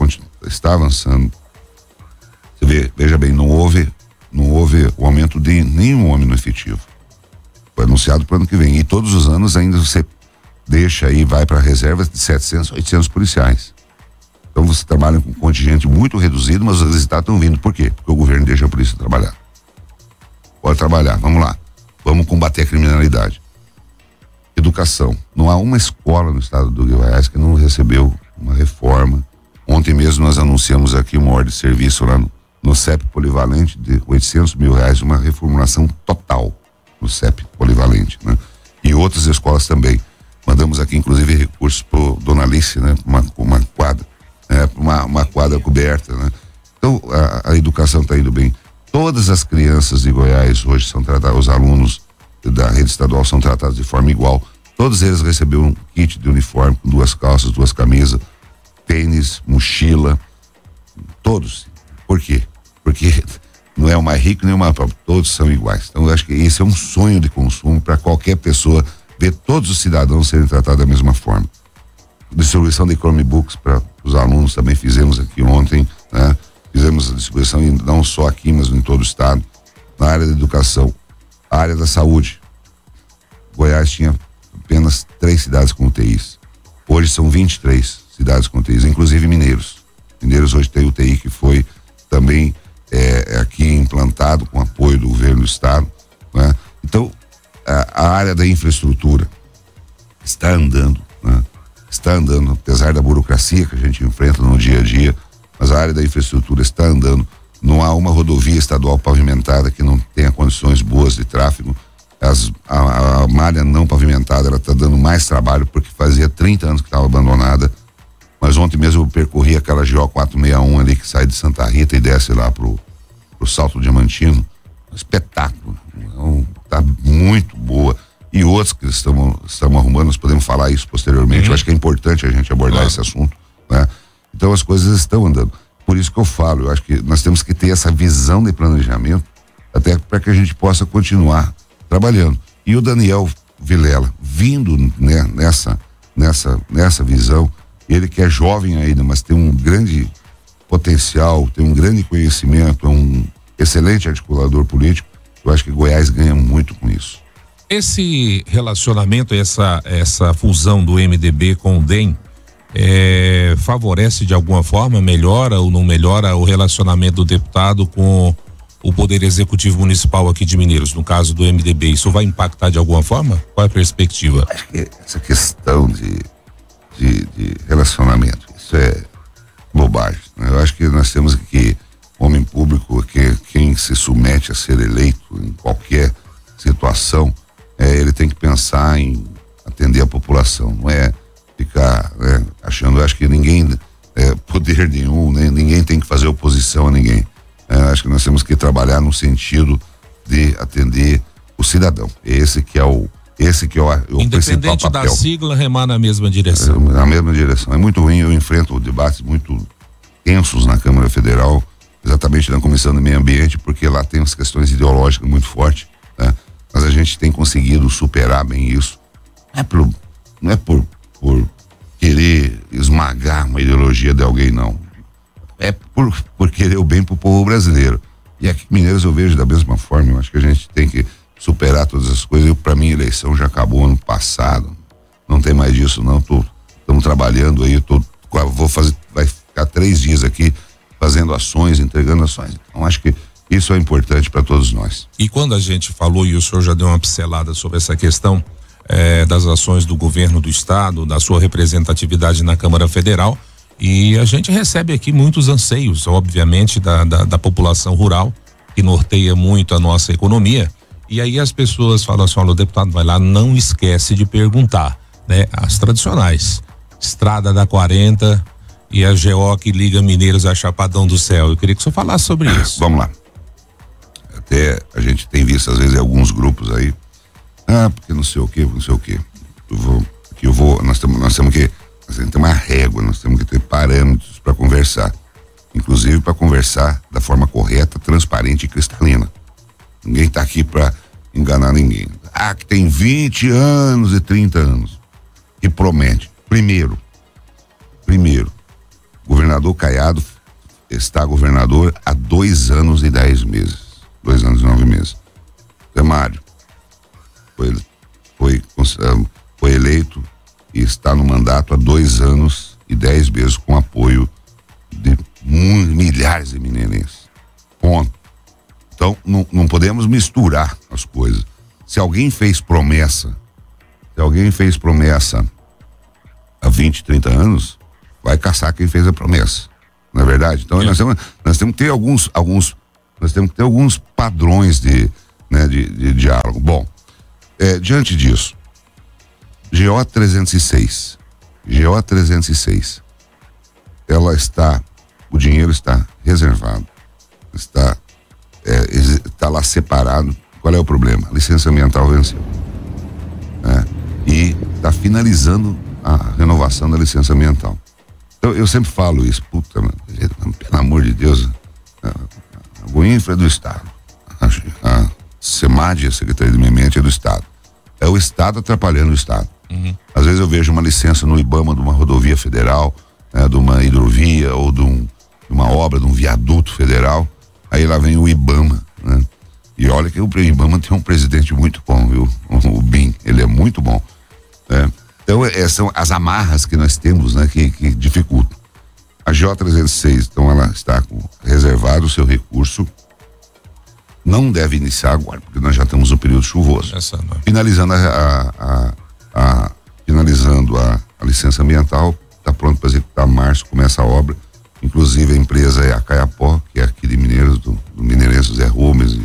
está avançando. Você veja bem, não houve o aumento de nenhum homem no efetivo. Foi anunciado para o ano que vem. E todos os anos ainda você deixa aí, vai para reservas de 700, 800 policiais. Então você trabalha com um contingente muito reduzido, mas os resultados estão vindo. Por quê? Porque o governo deixa a polícia trabalhar. Pode trabalhar, vamos lá. Vamos combater a criminalidade. Educação. Não há uma escola no estado do Goiás que não recebeu uma reforma. Ontem mesmo nós anunciamos aqui uma ordem de serviço lá no CEP Polivalente de R$800 mil, uma reformulação total no CEP Polivalente, né? E outras escolas também. Mandamos aqui inclusive recursos pro Dona Alice, né? Uma quadra, uma quadra coberta, né? Então a educação está indo bem. Todas as crianças de Goiás hoje são tratadas, os alunos da rede estadual são tratados de forma igual. Todos eles receberam um kit de uniforme com 2 calças, 2 camisas, tênis, mochila, todos. Por quê? Porque não é o mais rico nem o mais pobre, todos são iguais. Então eu acho que esse é um sonho de consumo para qualquer pessoa, ver todos os cidadãos serem tratados da mesma forma. Distribuição de Chromebooks para os alunos também fizemos aqui ontem, né? Fizemos a distribuição não só aqui, mas em todo o estado. Na área da educação, a área da saúde, Goiás tinha apenas 3 cidades com UTIs. Hoje são 23 cidades com UTIs, inclusive Mineiros. Mineiros hoje tem UTI que foi também aqui implantado com apoio do governo do estado, né? Então a área da infraestrutura está andando, né? Está andando, apesar da burocracia que a gente enfrenta no dia a dia, mas a área da infraestrutura está andando. Não há uma rodovia estadual pavimentada que não tenha condições boas de tráfego. A malha não pavimentada, ela está dando mais trabalho porque fazia 30 anos que estava abandonada. Mas ontem mesmo eu percorri aquela GO 461 ali que sai de Santa Rita e desce lá pro Salto Diamantino. Um espetáculo. Tá muito boa. E outros que estamos arrumando, nós podemos falar isso posteriormente. Eu acho que é importante a gente abordar esse assunto, né? Então as coisas estão andando. Por isso que eu falo, eu acho que nós temos que ter essa visão de planejamento até para que a gente possa continuar trabalhando. E o Daniel Vilela, vindo, né, nessa visão, ele que é jovem ainda, mas tem um grande potencial, tem um grande conhecimento, é um excelente articulador político, eu acho que Goiás ganha muito com isso. Esse relacionamento, essa fusão do MDB com o DEM favorece de alguma forma, melhora ou não melhora o relacionamento do deputado com o Poder Executivo Municipal aqui de Mineiros, no caso do MDB? Isso vai impactar de alguma forma? Qual é a perspectiva? Acho que essa questão de relacionamento, isso é bobagem, né? Eu acho que nós temos que, homem público, quem se submete a ser eleito em qualquer situação, ele tem que pensar em atender a população, não é ficar achando. Acho que ninguém, poder nenhum, né? Ninguém tem que fazer oposição a ninguém. Acho que nós temos que trabalhar no sentido de atender o cidadão. Esse que é o principal papel. Independente da sigla, remar na mesma direção. Na mesma direção. É muito ruim, eu enfrento debates muito tensos na Câmara Federal, exatamente na Comissão do Meio Ambiente, porque lá tem as questões ideológicas muito fortes, né? Mas a gente tem conseguido superar bem isso. Não é por querer esmagar uma ideologia de alguém, não. É por querer o bem pro povo brasileiro. E aqui em Mineiros eu vejo da mesma forma. Eu acho que a gente tem que superar todas as coisas. Para mim, a eleição já acabou ano passado. Não tem mais disso, não. Estamos trabalhando aí. Vai ficar 3 dias aqui fazendo ações, entregando ações. Então, acho que isso é importante para todos nós. E quando a gente falou, e o senhor já deu uma pincelada sobre essa questão das ações do governo do estado, da sua representatividade na Câmara Federal, e a gente recebe aqui muitos anseios, obviamente, da população rural, que norteia muito a nossa economia. E aí as pessoas falam assim: olha, o deputado vai lá, não esquece de perguntar, né? As tradicionais, Estrada da 40 e a GO que liga Mineiros a Chapadão do Céu. Eu queria que o senhor falasse sobre isso. Vamos lá. Até a gente tem visto às vezes alguns grupos aí, porque não sei o que. Nós temos que ter uma régua, nós temos que ter parâmetros para conversar, inclusive para conversar da forma correta, transparente e cristalina. Ninguém está aqui para enganar ninguém. Que tem 20 anos e 30 anos que promete. Primeiro, governador Caiado está governador há 2 anos e 10 meses. 2 anos e 9 meses. Zé Mário foi eleito e está no mandato há 2 anos e 10 meses com apoio de milhares de mineirenses. Ponto. Então, não podemos misturar as coisas. Se alguém fez promessa há 20, 30 anos, vai caçar quem fez a promessa. Não é verdade? Então, nós temos que ter alguns padrões de diálogo. Bom, diante disso, GO 306, o dinheiro está reservado, está lá separado. Qual é o problema? A licença ambiental venceu, né? E está finalizando a renovação da licença ambiental. Então, eu sempre falo isso, pelo amor de Deus, a Goinfra é do Estado, a SEMAD, a Secretaria de Meio Ambiente, é do Estado. É o Estado atrapalhando o Estado. Uhum. Às vezes eu vejo uma licença no IBAMA de uma rodovia federal, de uma hidrovia ou de uma obra, de um viaduto federal, aí lá vem o IBAMA, né? E olha que o IBAMA tem um presidente muito bom, viu? O BIM, ele é muito bom, né? Então são as amarras que nós temos, né? Que dificultam. A GO 306, então ela está reservado o seu recurso, não deve iniciar agora, porque nós já estamos no período chuvoso. Finalizando finalizando a licença ambiental, está pronto para executar. Março começa a obra. Inclusive a empresa é a Caiapó, que é aqui de Mineiros, do mineirense Zé Rubens,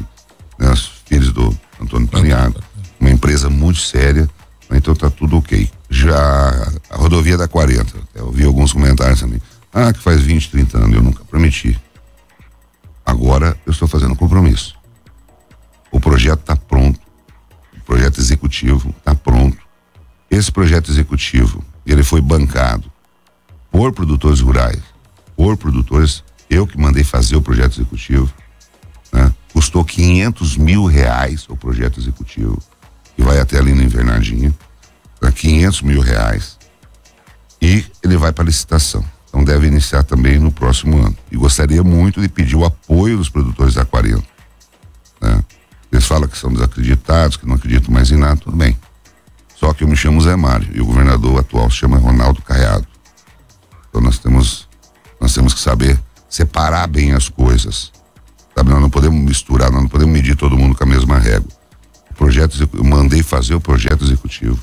né, os filhos do Antônio Paniago. Uma empresa muito séria, então está tudo ok. Já a rodovia da 40, eu vi alguns comentários também. Que faz 20, 30 anos, eu nunca prometi. Agora eu estou fazendo compromisso. O projeto está pronto, o projeto executivo está pronto. Esse projeto executivo, ele foi bancado por produtores rurais, por produtores, eu que mandei fazer o projeto executivo, né? Custou R$500 mil o projeto executivo, que vai até ali no Invernadinho, R$500 mil, e ele vai para licitação. Então deve iniciar também no próximo ano. E gostaria muito de pedir o apoio dos produtores da 40, né? Eles falam que são desacreditados, que não acreditam mais em nada, tudo bem. Só que eu me chamo Zé Mário e o governador atual se chama Ronaldo Caiado. Então nós temos que saber separar bem as coisas. Sabe? Nós não podemos misturar, nós não podemos medir todo mundo com a mesma régua. Eu mandei fazer o projeto executivo.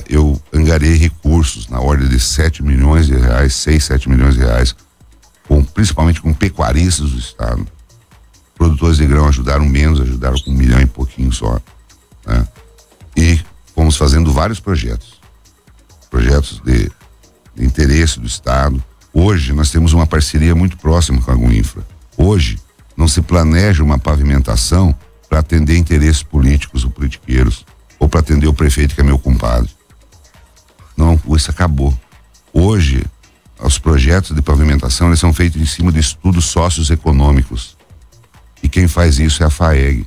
Eu angariei recursos na ordem de 7 milhões de reais, 6, 7 milhões de reais, principalmente com pecuaristas do estado. Produtores de grão ajudaram menos, ajudaram com 1 milhão e pouquinho só, né? E fomos fazendo vários projetos de interesse do estado. Hoje nós temos uma parceria muito próxima com a Aguinfra. Hoje não se planeja uma pavimentação para atender interesses políticos ou politiqueiros, ou para atender o prefeito que é meu compadre. Não, isso acabou. Hoje, os projetos de pavimentação, eles são feitos em cima de estudos socioeconômicos. E quem faz isso é a FAEG.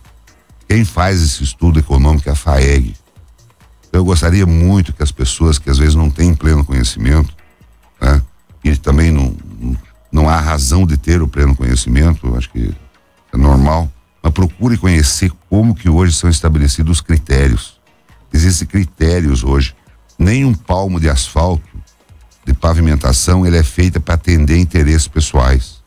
Quem faz esse estudo econômico é a FAEG. Eu gostaria muito que as pessoas que às vezes não têm pleno conhecimento, né, e também não há razão de ter o pleno conhecimento, acho que é normal, mas procure conhecer como que hoje são estabelecidos os critérios. Existem critérios hoje. Nem um palmo de asfalto, de pavimentação, ele é feito para atender interesses pessoais.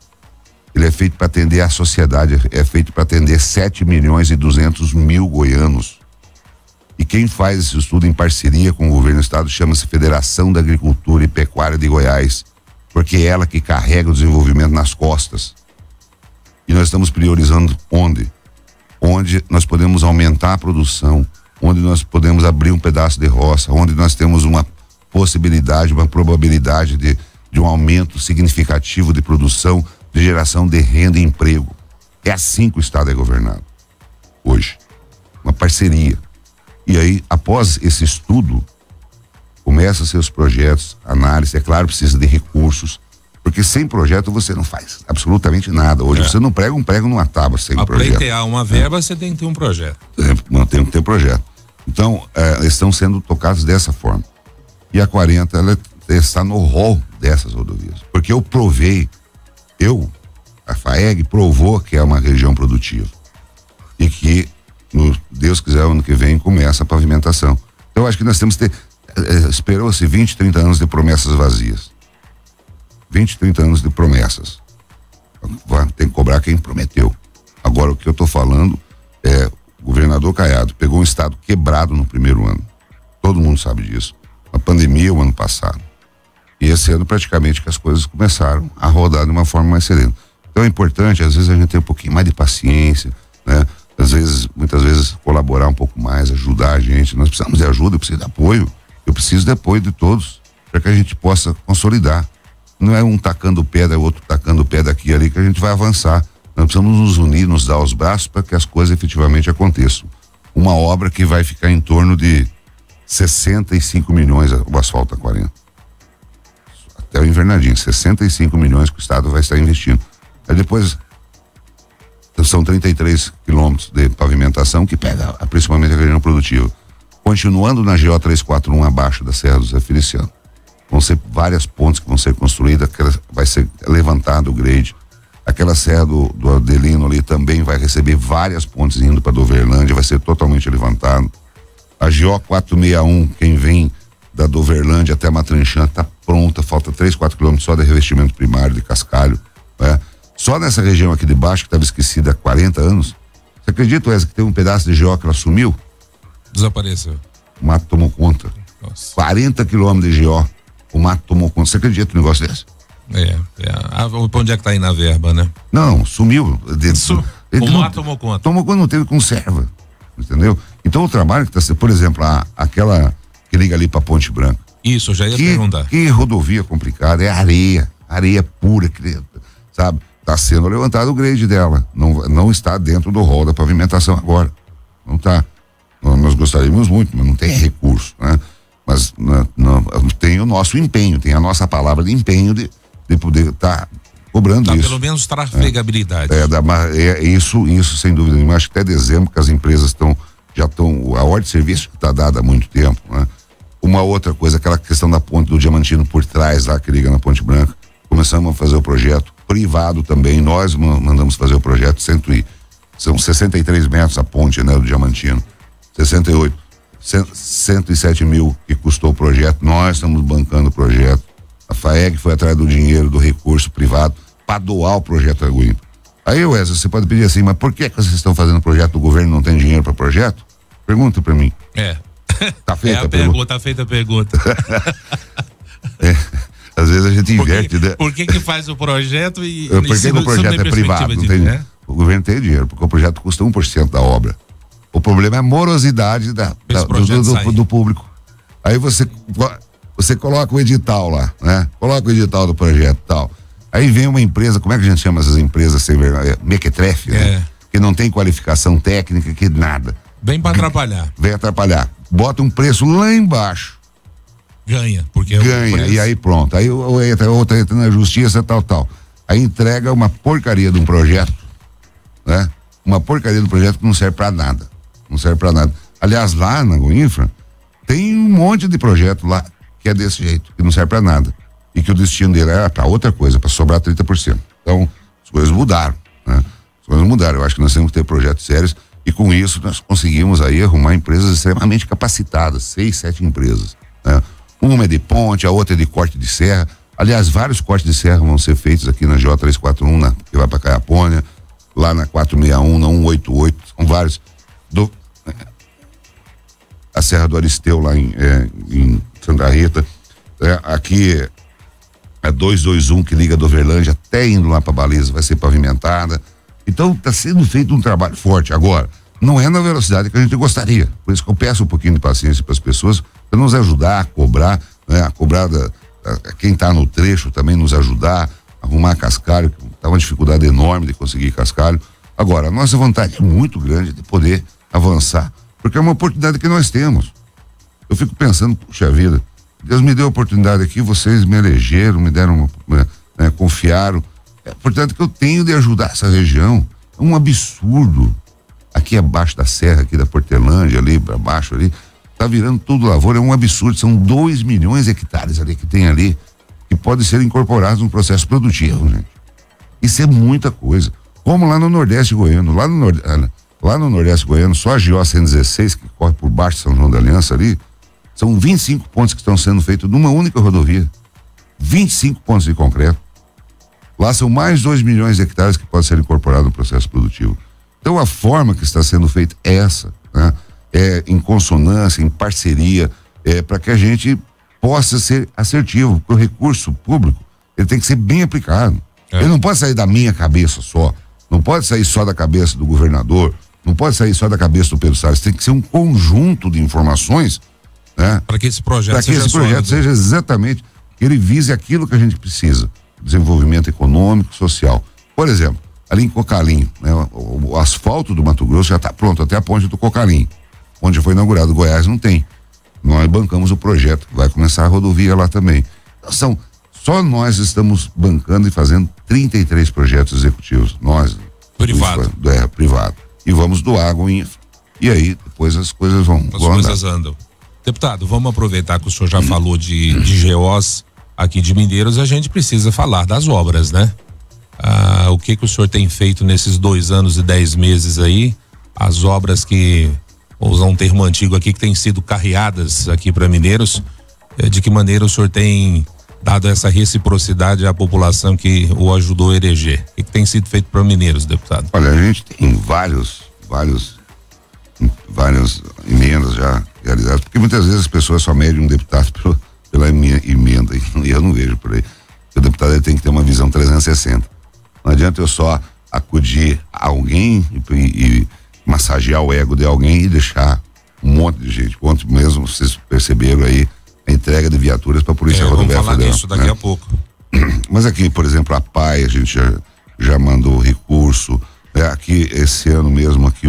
Ele é feito para atender a sociedade, é feito para atender 7 milhões e 200 mil goianos. E quem faz esse estudo em parceria com o governo do estado chama-se Federação da Agricultura e Pecuária de Goiás, porque é ela que carrega o desenvolvimento nas costas. E nós estamos priorizando onde nós podemos aumentar a produção, onde nós podemos abrir um pedaço de roça, onde nós temos uma possibilidade, uma probabilidade de um aumento significativo de produção, de geração de renda e emprego. É assim que o estado é governado hoje. Uma parceria. E aí, após esse estudo, começa seus projetos, análise, é claro, precisa de recursos, porque sem projeto você não faz absolutamente nada. Hoje você não prega um prego numa tábua sem projeto. Para pleitear uma verba, você tem que ter um projeto. Tem que ter projeto. Então, eles estão sendo tocados dessa forma. E a 40, ela está no rol dessas rodovias. Porque eu provei, a FAEG provou que é uma região produtiva. E que, Deus quiser, ano que vem, começa a pavimentação. Então, eu acho que nós temos que ter, esperou-se 20, 30 anos de promessas vazias. 20, 30 anos de promessas. Tem que cobrar quem prometeu. Agora, o que eu estou falando é, o governador Caiado pegou um estado quebrado no primeiro ano. Todo mundo sabe disso. A pandemia o ano passado. E esse ano praticamente que as coisas começaram a rodar de uma forma mais serena. Então é importante, às vezes a gente tem um pouquinho mais de paciência, né? Muitas vezes colaborar um pouco mais, ajudar a gente. Nós precisamos de ajuda, eu preciso de apoio. Eu preciso de apoio de todos, para que a gente possa consolidar. Não é um tacando pedra, o outro tacando pedra aqui e ali que a gente vai avançar. Nós precisamos nos unir, nos dar os braços para que as coisas efetivamente aconteçam. Uma obra que vai ficar em torno de 65 milhões, o asfalto a 40. Até o invernadinho, 65 milhões que o estado vai estar investindo. Aí depois são 33 quilômetros de pavimentação que pega principalmente a região produtiva. Continuando na GO 341 abaixo da Serra do Zé Feliciano. Vão ser várias pontes que vão ser construídas, vai ser levantado o grade. Aquela serra do Adelino ali também vai receber várias pontes indo para Doverlândia, vai ser totalmente levantado. A GO 461, quem vem da Doverlândia até Matranchã, está pronta, falta 3, 4 quilômetros só de revestimento primário de cascalho, né? Só nessa região aqui de baixo, que estava esquecida há 40 anos, você acredita, Wesley, que tem um pedaço de GO que ela sumiu? Desapareceu. O mato tomou conta. Nossa. 40 quilômetros de GO, o mato tomou conta. Você acredita no negócio desse? Onde é que tá aí na verba, né? Não, sumiu. O mato tomou conta. Tomou conta, não teve conserva. Entendeu? Então o trabalho que está sendo, por exemplo, aquela que liga ali para Ponte Branca. Isso, eu já ia perguntar. Que rodovia complicada, é areia pura, sabe? Está sendo levantado o grade dela. Não está dentro do rol da pavimentação agora. Não está. Nós gostaríamos muito, mas não tem recurso, né? Mas não, tem o nosso empenho, tem a nossa palavra de empenho de poder estar cobrando isso. Pelo menos trafegabilidade. Isso sem dúvida nenhuma. Acho que até dezembro que as empresas já estão, a ordem de serviço está dada há muito tempo, né? Uma outra coisa, aquela questão da ponte do Diamantino por trás lá, que liga na Ponte Branca, começamos a fazer o projeto privado também, nós mandamos fazer o projeto são 63 metros a ponte, né, do Diamantino, 68, 107 mil que custou o projeto, nós estamos bancando o projeto, a FAEG foi atrás do dinheiro, do recurso privado, para doar o projeto Água Ímpar. Aí, Wesley, você pode pedir assim, mas por que vocês estão fazendo projeto, o governo não tem dinheiro para projeto? Pergunta para mim. Tá feita a pergunta, tá feita a pergunta. Às vezes a gente inverte, né? Por que faz o projeto e por que o projeto é privado? Não tem, né? O governo tem dinheiro, porque o projeto custa 1% da obra. O problema é a morosidade do público. Aí você coloca o edital lá, né? Coloca o edital do projeto e tal. Aí vem uma empresa, como é que a gente chama essas empresas sem vergonha? Mequetrefe, né? Que não tem qualificação técnica, que nada. Vem para atrapalhar. Vem atrapalhar. Bota um preço lá embaixo. Ganha, porque ganha, e aí pronto. Aí outra entra na justiça, tal. Aí entrega uma porcaria de um projeto, né? Uma porcaria de um projeto que não serve para nada. Não serve para nada. Aliás, lá na Goinfra, tem um monte de projeto lá que é desse jeito, que não serve para nada. E que o destino dele era para outra coisa, para sobrar 30%. Então, as coisas mudaram, né? As coisas mudaram. Eu acho que nós temos que ter projetos sérios e com isso nós conseguimos aí arrumar empresas extremamente capacitadas, 6, 7 empresas, né? Uma é de ponte, a outra é de corte de serra. Aliás, vários cortes de serra vão ser feitos aqui na J341, que vai para Caiapônia, lá na 461, na 188, são vários. A Serra do Aristeu, lá em Santa Rita. Aqui a 221, que liga do Overlândia até indo lá para Baliza, vai ser pavimentada. Então está sendo feito um trabalho forte. Agora, não é na velocidade que a gente gostaria. Por isso que eu peço um pouquinho de paciência para as pessoas, para nos ajudar a cobrar, né? A cobrar quem está no trecho também nos ajudar, arrumar cascalho, que está uma dificuldade enorme de conseguir cascalho. Agora, a nossa vontade é muito grande de poder avançar, porque é uma oportunidade que nós temos. Eu fico pensando, puxa vida, Deus me deu a oportunidade aqui, vocês me elegeram, me deram, confiaram. É a oportunidade que eu tenho de ajudar essa região. É um absurdo. Aqui abaixo da serra, aqui da Portelândia, ali para baixo ali, tá virando tudo lavoura, é um absurdo. São 2 milhões de hectares ali que tem ali, que podem ser incorporados no processo produtivo, gente. Isso é muita coisa. Como lá no Nordeste Goiano, lá no Nordeste Goiano, só a GO 116, que corre por baixo de São João da Aliança ali, são 25 pontos que estão sendo feitos numa única rodovia. 25 pontos de concreto. Lá são mais 2 milhões de hectares que podem ser incorporados no processo produtivo. Então a forma que está sendo feita é essa, né? É em consonância, em parceria, para que a gente possa ser assertivo, porque o recurso público, ele tem que ser bem aplicado. Ele não pode sair da minha cabeça só, não pode sair só da cabeça do governador, não pode sair só da cabeça do Pedro Salles, tem que ser um conjunto de informações, né? Para que esse projeto seja exatamente, que ele vise aquilo que a gente precisa, desenvolvimento econômico, social. Por exemplo, ali em Cocalinho, né? O asfalto do Mato Grosso já está pronto, até a ponte do Cocalinho, onde foi inaugurado. Goiás não tem. Nós bancamos o projeto, vai começar a rodovia lá também. Então, só nós estamos bancando e fazendo 33 projetos executivos. Nós. Privado. Privado. E vamos doar água e aí depois as coisas vão andam. Deputado, vamos aproveitar que o senhor já falou de GOs aqui de Mineiros, a gente precisa falar das obras, né? O que o senhor tem feito nesses 2 anos e 10 meses aí, as obras que, vou usar um termo antigo aqui, que têm sido carreadas aqui para Mineiros, de que maneira o senhor tem dado essa reciprocidade à população que o ajudou a eleger? O que tem sido feito para Mineiros, deputado? Olha, a gente tem várias emendas já realizadas, porque muitas vezes as pessoas só medem um deputado pela minha emenda, e eu não vejo por aí. O deputado ele tem que ter uma visão 360. Não adianta eu só acudir a alguém e massagear o ego de alguém e deixar um monte de gente. Ontem mesmo vocês perceberam aí a entrega de viaturas para a Polícia Rodoviária Federal. Vamos falar disso daqui a pouco. Mas aqui, por exemplo, a PAI, a gente já mandou recurso. Aqui, esse ano mesmo, aqui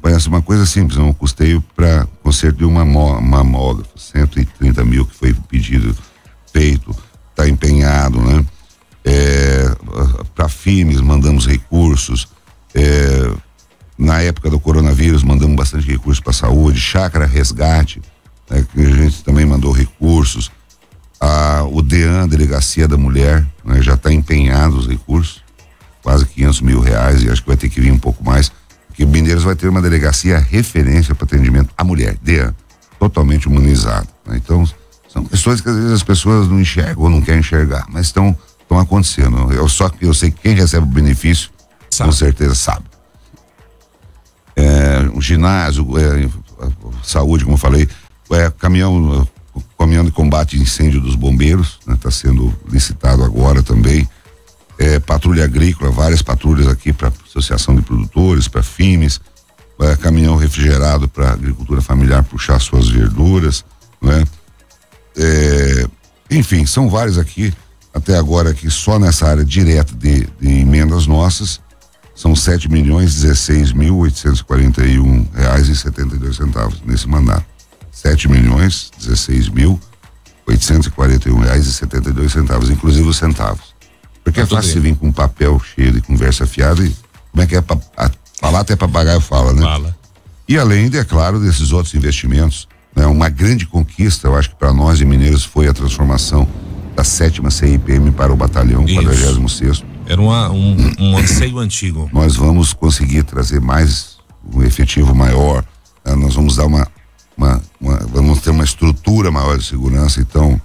parece uma coisa simples, um custeio para conserto de uma mamógrafo, 130 mil que foi pedido, feito, está empenhado, né? Para FIMES mandamos recursos, na época do coronavírus mandamos bastante recursos para saúde, Chácara Resgate, né, que a gente também mandou recursos, o DEAN, Delegacia da Mulher, né, já está empenhado os recursos, quase R$500 mil, e acho que vai ter que vir um pouco mais. que Mineiros vai ter uma delegacia referência para atendimento à mulher, totalmente humanizado, né? Então, são questões que às vezes as pessoas não enxergam ou não querem enxergar, mas estão acontecendo. Eu sei que quem recebe o benefício, com certeza sabe. O ginásio, saúde, como eu falei, caminhão de combate a incêndio dos bombeiros, né? Tá sendo licitado agora também. Patrulha agrícola, várias patrulhas aqui para associação de produtores, para FIMES, caminhão refrigerado para agricultura familiar puxar suas verduras, né? Enfim, são vários aqui, até agora aqui só nessa área direta de emendas nossas, são 7.016.841 reais e 72 centavos nesse mandato. 7.016.841 reais e 72 centavos, inclusive os centavos. Porque é fácil você vir com um papel cheio de conversa fiada e como é que é falar até papagaio fala, né? Fala. E além, é claro, desses outros investimentos, né? Uma grande conquista, eu acho que para nós em Mineiros foi a transformação da 7ª CIPM para o batalhão 46º. Era um anseio antigo. Nós vamos conseguir trazer mais, um efetivo maior, né? Nós vamos dar vamos ter uma estrutura maior de segurança, então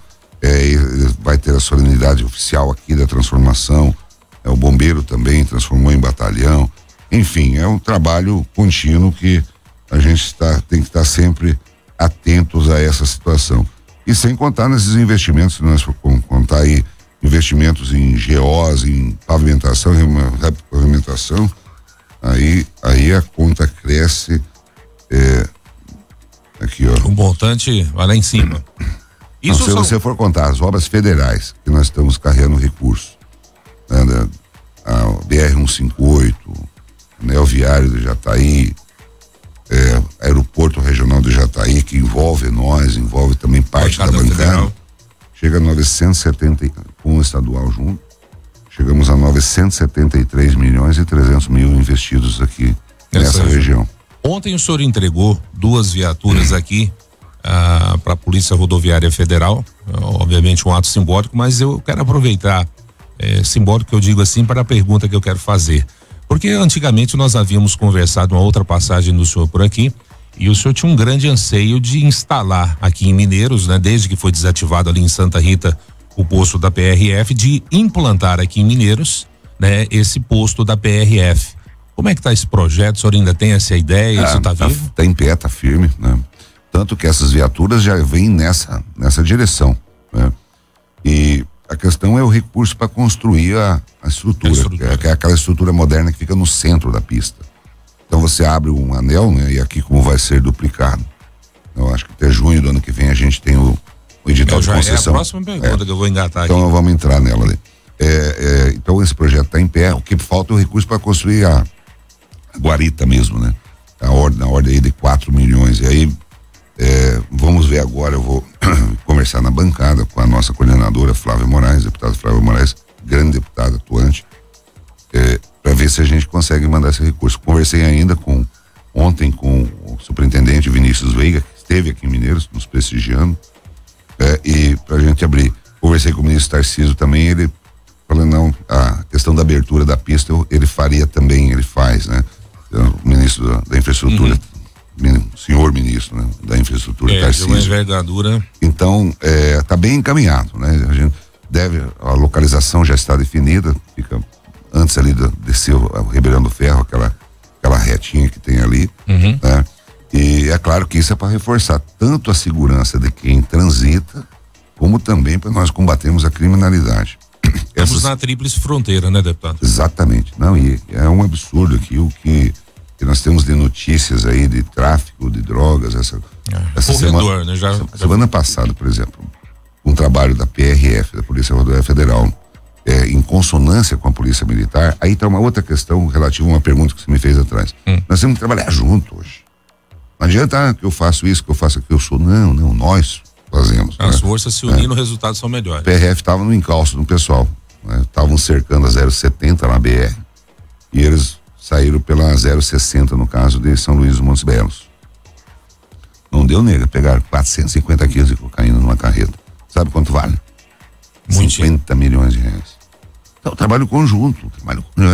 vai ter a solenidade oficial aqui da transformação, o bombeiro também transformou em batalhão, enfim, é um trabalho contínuo que a gente tem que estar sempre atentos a essa situação. E sem contar nesses investimentos, se nós formos contar aí investimentos em GOs, em pavimentação, aí a conta cresce, aqui, ó. O montante vai lá em cima. Isso se você for contar as obras federais que nós estamos carregando recursos, né, a BR-158, Anel Viário do Jataí, Aeroporto Regional do Jataí, que envolve também parte da bancada, chega a 970, com o estadual junto, chegamos a 973 milhões e 300 mil investidos aqui nessa região. Ontem o senhor entregou 2 viaturas aqui para a Polícia Rodoviária Federal, obviamente um ato simbólico, mas eu quero aproveitar, simbólico que eu digo assim, para a pergunta que eu quero fazer. Porque antigamente nós havíamos conversado uma outra passagem do senhor por aqui, e o senhor tinha um grande anseio de instalar aqui em Mineiros, né? Desde que foi desativado ali em Santa Rita o posto da PRF, de implantar aqui em Mineiros, né? Esse posto da PRF. Como é que tá esse projeto? O senhor ainda tem essa ideia? Isso tá vivo? Tá em pé, tá firme, né? Tanto que essas viaturas já vêm nessa direção, né? E a questão é o recurso para construir a estrutura, que é aquela estrutura moderna que fica no centro da pista. Então você abre um anel, né? E aqui como vai ser duplicado. Eu acho que até junho do ano que vem a gente tem o edital de concessão. É a próxima pergunta que eu vou engatar então aqui. Então vamos entrar nela ali. Então esse projeto está em pé, o que falta é o recurso para construir a guarita mesmo, né? Na ordem aí de 4 milhões. E aí vamos ver agora, eu vou conversar na bancada com a nossa coordenadora Flávia Moraes, deputada Flávia Moraes, grande deputada atuante, para ver se a gente consegue mandar esse recurso. Conversei ainda ontem com o superintendente Vinícius Veiga, que esteve aqui em Mineiros, nos prestigiando, e pra gente abrir. Conversei com o ministro Tarcísio também, ele falou, não, a questão da abertura da pista, ele faria também, ele faz, né? O ministro da infraestrutura, senhor ministro, né? Da infraestrutura, Tarcísio. Uma envergadura. Então, tá bem encaminhado, né? A gente a localização já está definida, fica antes ali de descer o Ribeirão do Ferro, aquela retinha que tem ali, né? E é claro que isso é para reforçar tanto a segurança de quem transita, como também para nós combatermos a criminalidade. Estamos na tríplice fronteira, né, deputado? Exatamente. Não, e é um absurdo aqui o que nós temos de notícias aí de tráfico de drogas, essa corredor, né? Semana passada, por exemplo, um trabalho da PRF, da Polícia Rodoviária Federal, em consonância com a Polícia Militar. Aí tá uma outra questão relativa a uma pergunta que você me fez atrás. Nós temos que trabalhar junto hoje. Não adianta que eu faço isso, que eu faço aquilo, eu sou, não, nós fazemos. As forças se unindo, os resultados são melhores. O PRF estava no encalço do pessoal, estavam cercando a 070 na BR, e eles saíram pela 060 no caso de São Luís dos Montes Belos. Não deu, nega, pegaram 450 quilos de cocaína numa carreta. Sabe quanto vale? Muito 50 milhões de reais. Então, trabalho conjunto,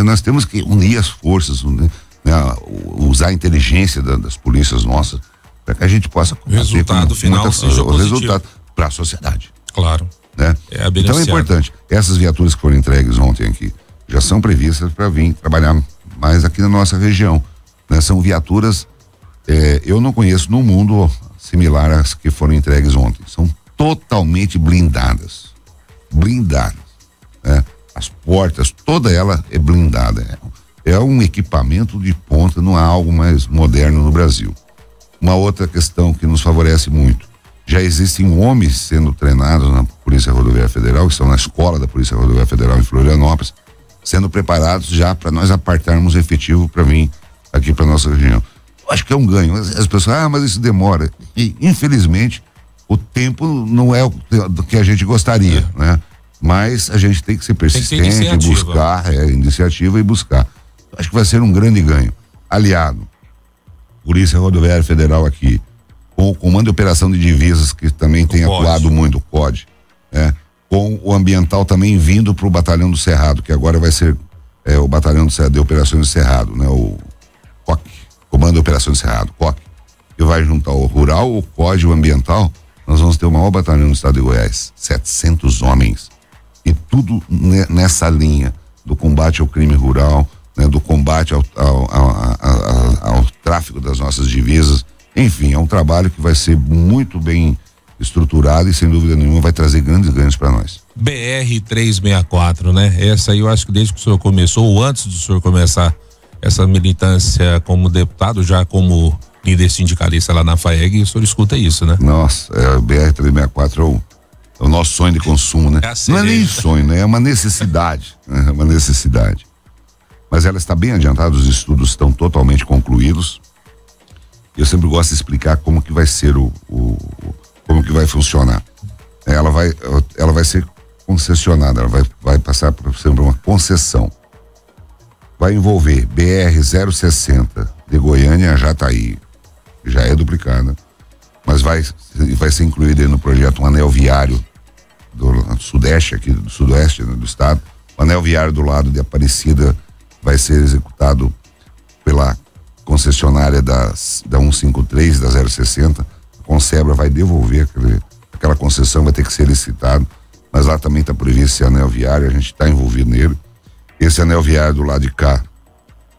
nós temos que unir as forças, né? né, usar a inteligência das polícias nossas para que a gente possa o resultado final seja o resultado para a sociedade. Claro. Né? Então é importante. Essas viaturas que foram entregues ontem aqui já são previstas para vir trabalhar mais aqui na nossa região. Né? São viaturas, eu não conheço no mundo similar às que foram entregues ontem. São totalmente blindadas. Né? As portas, toda ela é blindada. É um equipamento de ponta, não há algo mais moderno no Brasil. Uma outra questão que nos favorece muito: já existem homens sendo treinados na Polícia Rodoviária Federal, que estão na escola da Polícia Rodoviária Federal em Florianópolis, sendo preparados já para nós apartarmos efetivo para vir aqui para nossa região. Eu acho que é um ganho. As pessoas, mas isso demora. E, infelizmente, o tempo não é o que a gente gostaria, né? Mas a gente tem que ser persistente, buscar iniciativa e buscar. Eu acho que vai ser um grande ganho. Aliado, Polícia Rodoviária Federal aqui, com o Comando de Operação de Divisas, que também tem atuado muito, o COD, né? Com o ambiental também vindo para o Batalhão do Cerrado, que agora vai ser o Batalhão de Operações do Cerrado, né? O COC, Comando de Operações do Cerrado, COC, que vai juntar o rural, o COD e o ambiental. Nós vamos ter o maior batalhão do estado de Goiás, 700 homens, e tudo nessa linha do combate ao crime rural, né? Do combate ao tráfico das nossas divisas. Enfim, é um trabalho que vai ser muito bem estruturado e sem dúvida nenhuma vai trazer grandes ganhos para nós. BR-364, né? Essa aí eu acho que desde que o senhor começou, ou antes do senhor começar essa militância como deputado, já como líder sindicalista lá na FAEG, o senhor escuta isso, né? Nossa, a BR-364 é o nosso sonho de consumo, né? Não é nem sonho, né? É uma necessidade, né? É uma necessidade. Mas ela está bem adiantada, os estudos estão totalmente concluídos. Eu sempre gosto de explicar como que vai ser como que vai funcionar. Ela vai ser concessionada, ela vai passar por sempre uma concessão. Vai envolver BR-060 de Goiânia a Jataí, já é duplicada, mas vai ser incluído aí no projeto um anel viário do sudeste, aqui do sudoeste, né, do estado. O anel viário do lado de Aparecida vai ser executado pela concessionária da 153, da 060. A Consebra vai devolver aquela concessão, vai ter que ser licitado, mas lá também está previsto esse anel viário, a gente está envolvido nele. Esse anel viário do lado de cá,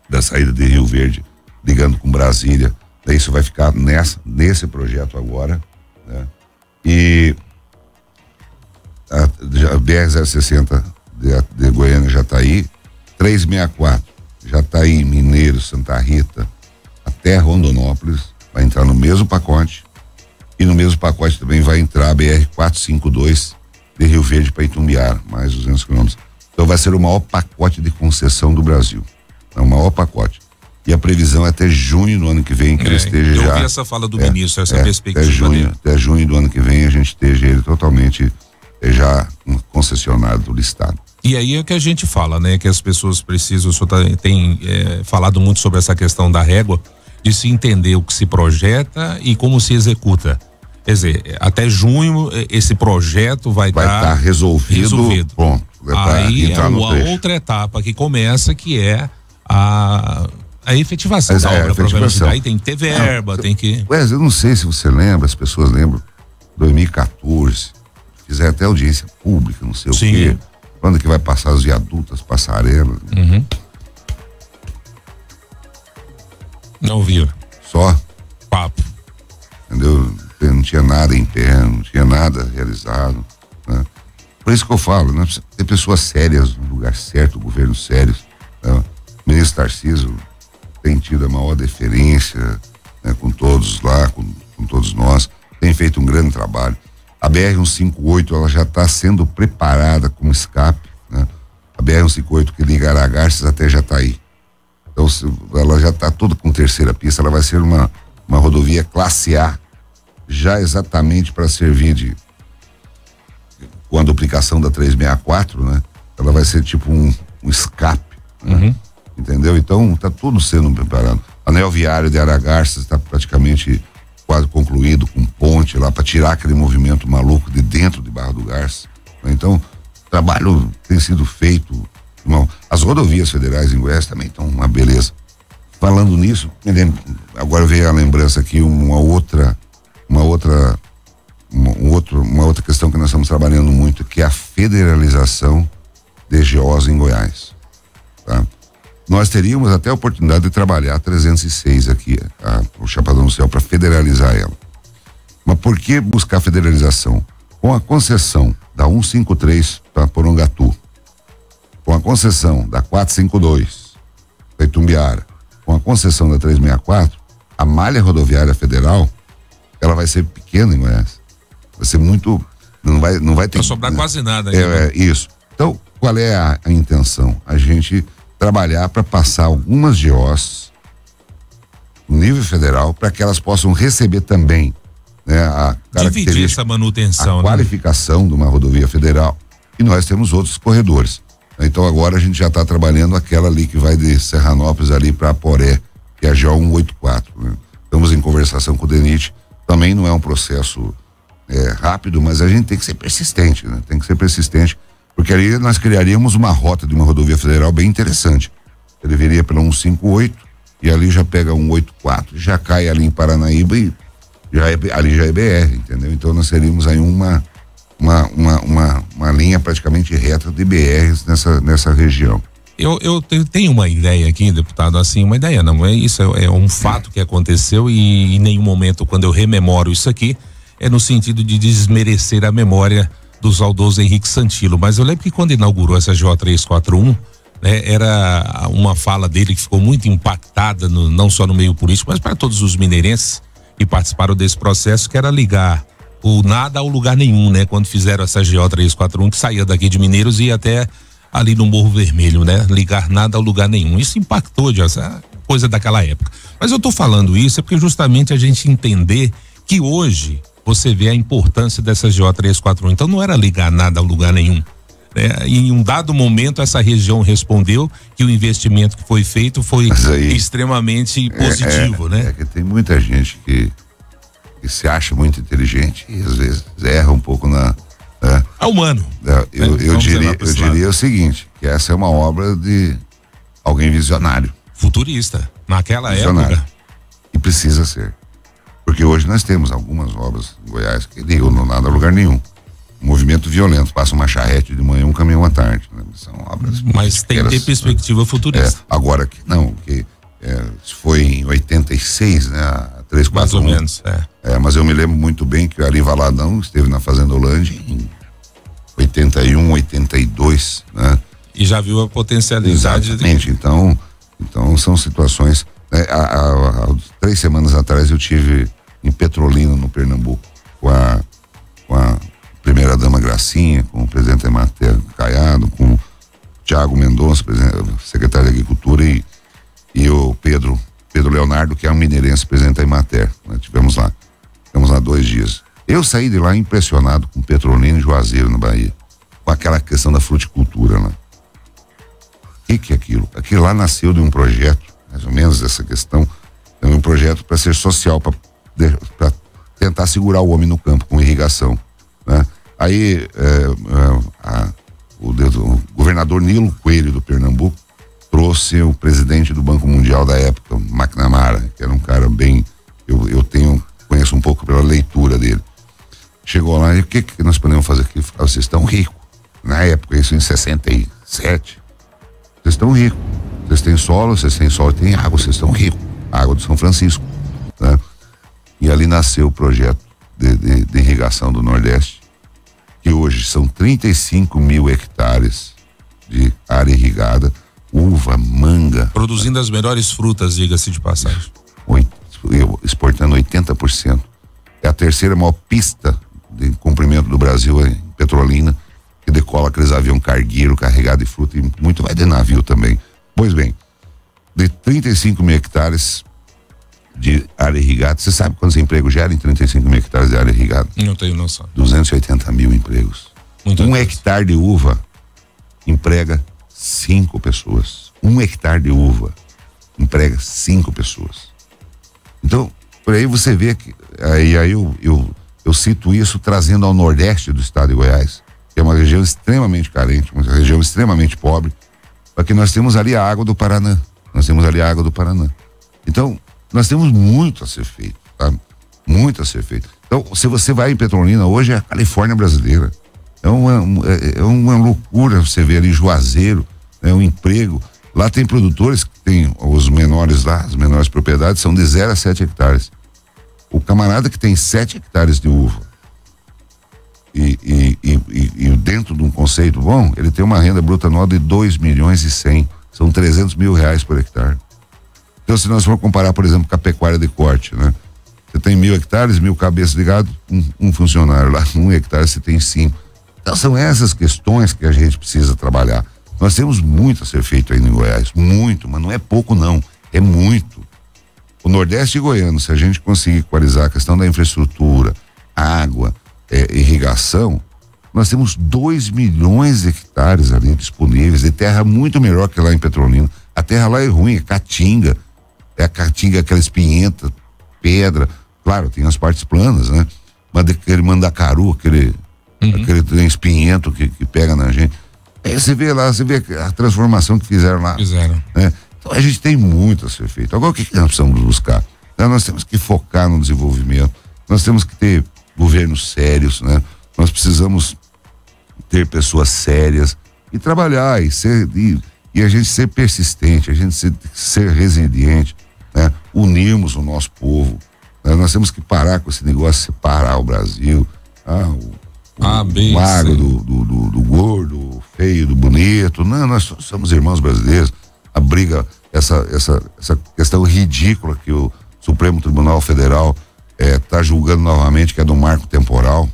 da saída de Rio Verde, ligando com Brasília, daí isso vai ficar nesse projeto agora, né? E a BR-060 de Goiânia já está aí, 364 já está aí, Mineiro, Santa Rita, até Rondonópolis, vai entrar no mesmo pacote, e no mesmo pacote também vai entrar a BR-452 de Rio Verde para Itumbiara, mais 200 quilômetros. Então vai ser o maior pacote de concessão do Brasil, é o maior pacote. E a previsão é até junho do ano que vem que ele esteja já. Eu ouvi essa fala do ministro, essa perspectiva. Até junho do ano que vem a gente esteja ele totalmente já concessionado do estado. E aí é que a gente fala, né? Que as pessoas precisam, o senhor tem falado muito sobre essa questão da régua, de se entender o que se projeta e como se executa. Quer dizer, até junho esse projeto vai estar resolvido. Pronto. Aí é uma outra etapa que começa, que é a efetivação da obra, provavelmente. Aí tem que ter verba, tem que... Eu não sei se você lembra, as pessoas lembram, 2014, fizeram até audiência pública, não sei o quê. Quando que vai passar os viadutos, as passarelas? Uhum. Não viu. Só papo. Entendeu? Não tinha nada em pé, não tinha nada realizado, né? Por isso que eu falo, né? Ter pessoas sérias no lugar certo, governo sério, né? O ministro Tarcísio tem tido a maior deferência, né, com todos lá, com todos nós, tem feito um grande trabalho. A BR-158 ela já está sendo preparada como escape, né? A BR-158 que liga Aragarças até Jataí. Então ela já está toda com terceira pista, ela vai ser uma rodovia classe A, já exatamente para servir com a duplicação da 364, né? Ela vai ser tipo um escape, né? Entendeu? Então tá tudo sendo preparado. Anel viário de Aragarças está praticamente quase concluído, com ponte lá para tirar aquele movimento maluco de dentro de Barra do Garça, né? Então o trabalho tem sido feito, irmão. As rodovias federais em Goiás também estão uma beleza. falando nisso, agora veio a lembrança aqui uma outra questão que nós estamos trabalhando muito, que é a federalização de GOs em Goiás, tá? Nós teríamos até a oportunidade de trabalhar 306 aqui, o Chapadão do Céu, para federalizar ela. Mas por que buscar federalização? Com a concessão da 153 para Porongatu, com a concessão da 452 para Itumbiara, com a concessão da 364, a malha rodoviária federal, ela vai ser pequena em Goiás. Vai ser muito, não vai ter. Vai sobrar quase nada. Isso. Então, qual é a intenção? A gente trabalhar para passar algumas GOs no nível federal, para que elas possam receber também, né, a dividir essa manutenção, a qualificação de uma rodovia federal. E nós temos outros corredores. Então agora a gente já está trabalhando aquela ali que vai de Serranópolis ali para Aporé, que é a GO 184, né? Estamos em conversação com o DENIT. Também não é um processo rápido, mas a gente tem que ser persistente, né? Tem que ser persistente, porque ali nós criaríamos uma rota de uma rodovia federal bem interessante. Ele viria pela 158 e ali já pega 184, já cai ali em Paranaíba e ali já é BR, entendeu? Então nós teríamos aí uma linha praticamente reta de BRs nessa região. Eu tenho uma ideia aqui, deputado, assim, uma ideia não, é um fato que aconteceu e em nenhum momento, quando eu rememoro isso aqui, é no sentido de desmerecer a memória do saudoso Henrique Santilo, mas eu lembro que quando inaugurou essa GO 341, né, era uma fala dele que ficou muito impactada, não só no meio político, mas para todos os mineirenses que participaram desse processo, que era ligar o nada ao lugar nenhum, né? Quando fizeram essa GO 341, que saía daqui de Mineiros e ia até ali no Morro Vermelho, né? Ligar nada ao lugar nenhum. Isso impactou de essa coisa daquela época. Mas eu tô falando isso porque justamente a gente entender que hoje você vê a importância dessa GO 341. Então não era ligar nada ao lugar nenhum, né? E em um dado momento essa região respondeu que o investimento que foi feito foi extremamente positivo, né? É que tem muita gente que se acha muito inteligente e às vezes erra um pouco é humano. Eu diria o seguinte, que essa é uma obra de alguém visionário. Futurista, naquela época. E precisa ser. Porque hoje nós temos algumas obras em Goiás que não nada a lugar nenhum. Um movimento violento, passa uma charrete de manhã, um caminhão à tarde, né? São obras. Mas tem que ter perspectiva futurista. Agora que não, que foi em 86, né? A 341. Mais ou menos, mas eu me lembro muito bem que o Ari Valadão esteve na Fazenda Holândia em 81, 82, né? E já viu a potencialidade. Exatamente, então são situações, né? Há 3 semanas atrás eu tive em Petrolina, no Pernambuco, com a primeira-dama Gracinha, com o presidente Emater Caiado, com o Tiago Mendonça, secretário de Agricultura, e o Pedro Leonardo, que é um mineirense, presidente da Emater. Nós ficamos lá 2 dias. Eu saí de lá impressionado com Petrolina e Juazeiro, na Bahia, com aquela questão da fruticultura lá. O que é aquilo? Aquilo lá nasceu de um projeto, mais ou menos essa questão, é um projeto para ser social, para tentar segurar o homem no campo com irrigação, né? Aí o governador Nilo Coelho do Pernambuco trouxe o presidente do Banco Mundial da época, McNamara, que era um cara bem, conheço um pouco pela leitura dele. Chegou lá e o que nós podemos fazer aqui? Vocês estão ricos. Na época, isso em 67. Vocês estão ricos. Vocês têm solo, tem água, vocês estão ricos. Água do São Francisco, né? E ali nasceu o projeto de irrigação do Nordeste, que hoje são 35 mil hectares de área irrigada, uva, manga. Produzindo as melhores frutas, diga-se de passagem. Exportando 80%. É a terceira maior pista de comprimento do Brasil em Petrolina, que decola aqueles aviões cargueiro carregado de fruta e muito vai de navio também. Pois bem, de 35 mil hectares de área irrigada, você sabe quantos empregos geram em 35 mil hectares de área irrigada? Não tenho noção. 280 mil empregos. Hectare de uva emprega 5 pessoas. 1 hectare de uva emprega 5 pessoas. Então, por aí você vê que aí eu cito isso trazendo ao Nordeste do estado de Goiás, que é uma região extremamente carente, uma região extremamente pobre, porque nós temos ali a água do Paraná. Então, nós temos muito a ser feito, tá? Muito a ser feito. Então, se você vai em Petrolina, hoje é a Califórnia brasileira. É uma loucura você ver ali Juazeiro, um emprego. Lá tem produtores que tem os menores lá, as menores propriedades são de 0 a 7 hectares. O camarada que tem 7 hectares de uva e dentro de um conceito bom, ele tem uma renda bruta anual de 2.100.000. São 300 mil reais por hectare. Então, se nós formos comparar, por exemplo, com a pecuária de corte, né? Você tem 1.000 hectares, 1.000 cabeças de gado, um funcionário lá, 1 hectare você tem 5. Então, são essas questões que a gente precisa trabalhar. Nós temos muito a ser feito aí em Goiás, muito, mas não é pouco não, é muito. O Nordeste goiano, se a gente conseguir equalizar a questão da infraestrutura, água, irrigação, nós temos 2 milhões de hectares ali disponíveis, de terra muito melhor que lá em Petrolina. A terra lá é ruim, é caatinga, aquela espinhenta, pedra, claro, tem as partes planas, né? Mas aquele mandacaru, aquele espinhento que pega na gente. Aí você vê lá, você vê a transformação que fizeram lá. Né? Então a gente tem muito a ser feito. Agora o que nós precisamos buscar? Nós temos que focar no desenvolvimento, nós temos que ter governos sérios, né? Nós precisamos ter pessoas sérias e trabalhar e a gente ser persistente, a gente ser resiliente, né? Unirmos o nosso povo, né? Nós temos que parar com esse negócio de separar o Brasil, o magro do gordo, o feio do bonito. Não, nós somos irmãos brasileiros. A briga, essa questão ridícula que o Supremo Tribunal Federal está julgando novamente, que é do marco temporal.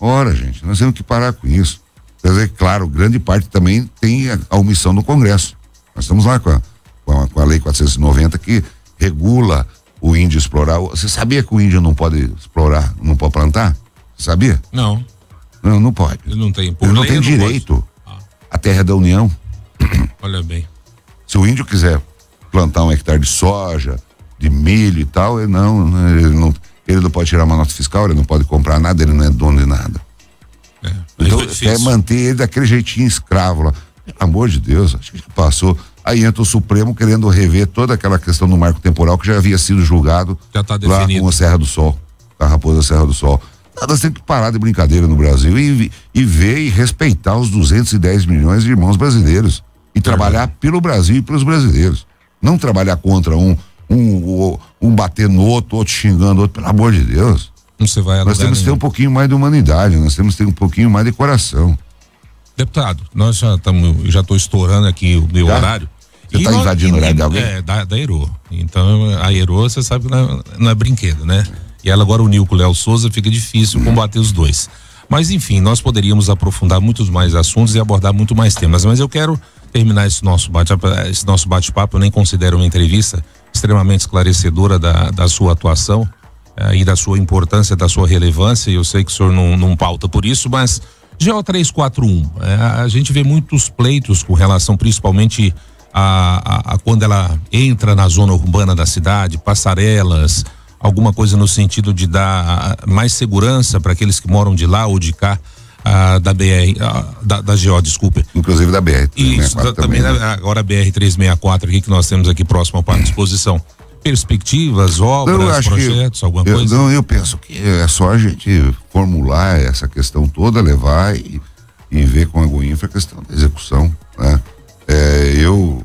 Ora, gente, nós temos que parar com isso. Quer dizer, claro, grande parte também tem a omissão do Congresso. Nós estamos lá com a Lei 490 que regula o índio explorar. Você sabia que o índio não pode explorar, não pode plantar? Você sabia? Não. Não pode. Ele não tem, ele não tem direito. A terra é da União. Olha bem. Se o índio quiser plantar 1 hectare de soja, de milho e tal, ele não pode tirar uma nota fiscal, ele não pode comprar nada, ele não é dono de nada. Então, quer manter ele daquele jeitinho escravo lá. Pelo amor de Deus, acho que passou. Aí entra o Supremo querendo rever toda aquela questão do marco temporal que já havia sido julgado lá com a Serra do Sol, a Raposa Serra do Sol. Nós temos que parar de brincadeira no Brasil e ver e respeitar os 210 milhões de irmãos brasileiros e trabalhar pelo Brasil e pelos brasileiros. Não trabalhar contra um bater no outro xingando o outro, pelo amor de Deus. Nós temos que ter um pouquinho mais de humanidade, nós temos que ter um pouquinho mais de coração. Deputado, nós já estou estourando aqui o meu horário. Você está invadindo o horário de alguém? Da Aero. Então, a Aero, você sabe que não é brinquedo, né? E ela agora uniu com o Léo Souza, fica difícil combater os dois. Mas, enfim, nós poderíamos aprofundar muitos mais assuntos e abordar muito mais temas. Mas eu quero terminar esse nosso bate-papo. Eu nem considero uma entrevista extremamente esclarecedora da sua atuação e da sua importância, da sua relevância. Eu sei que o senhor não pauta por isso, mas GO 341, a gente vê muitos pleitos com relação principalmente a quando ela entra na zona urbana da cidade, passarelas, alguma coisa no sentido de dar mais segurança para aqueles que moram de lá ou de cá, da BR, da GO, desculpe. Inclusive da BR 364. Isso, também, né? Agora a BR 364 aqui que nós temos aqui próximo ao Parque de Exposição. Perspectivas, obras, projetos, alguma coisa? Não, eu penso que é só a gente formular essa questão toda, levar e ver com a Goinfra a questão da execução, né? Eu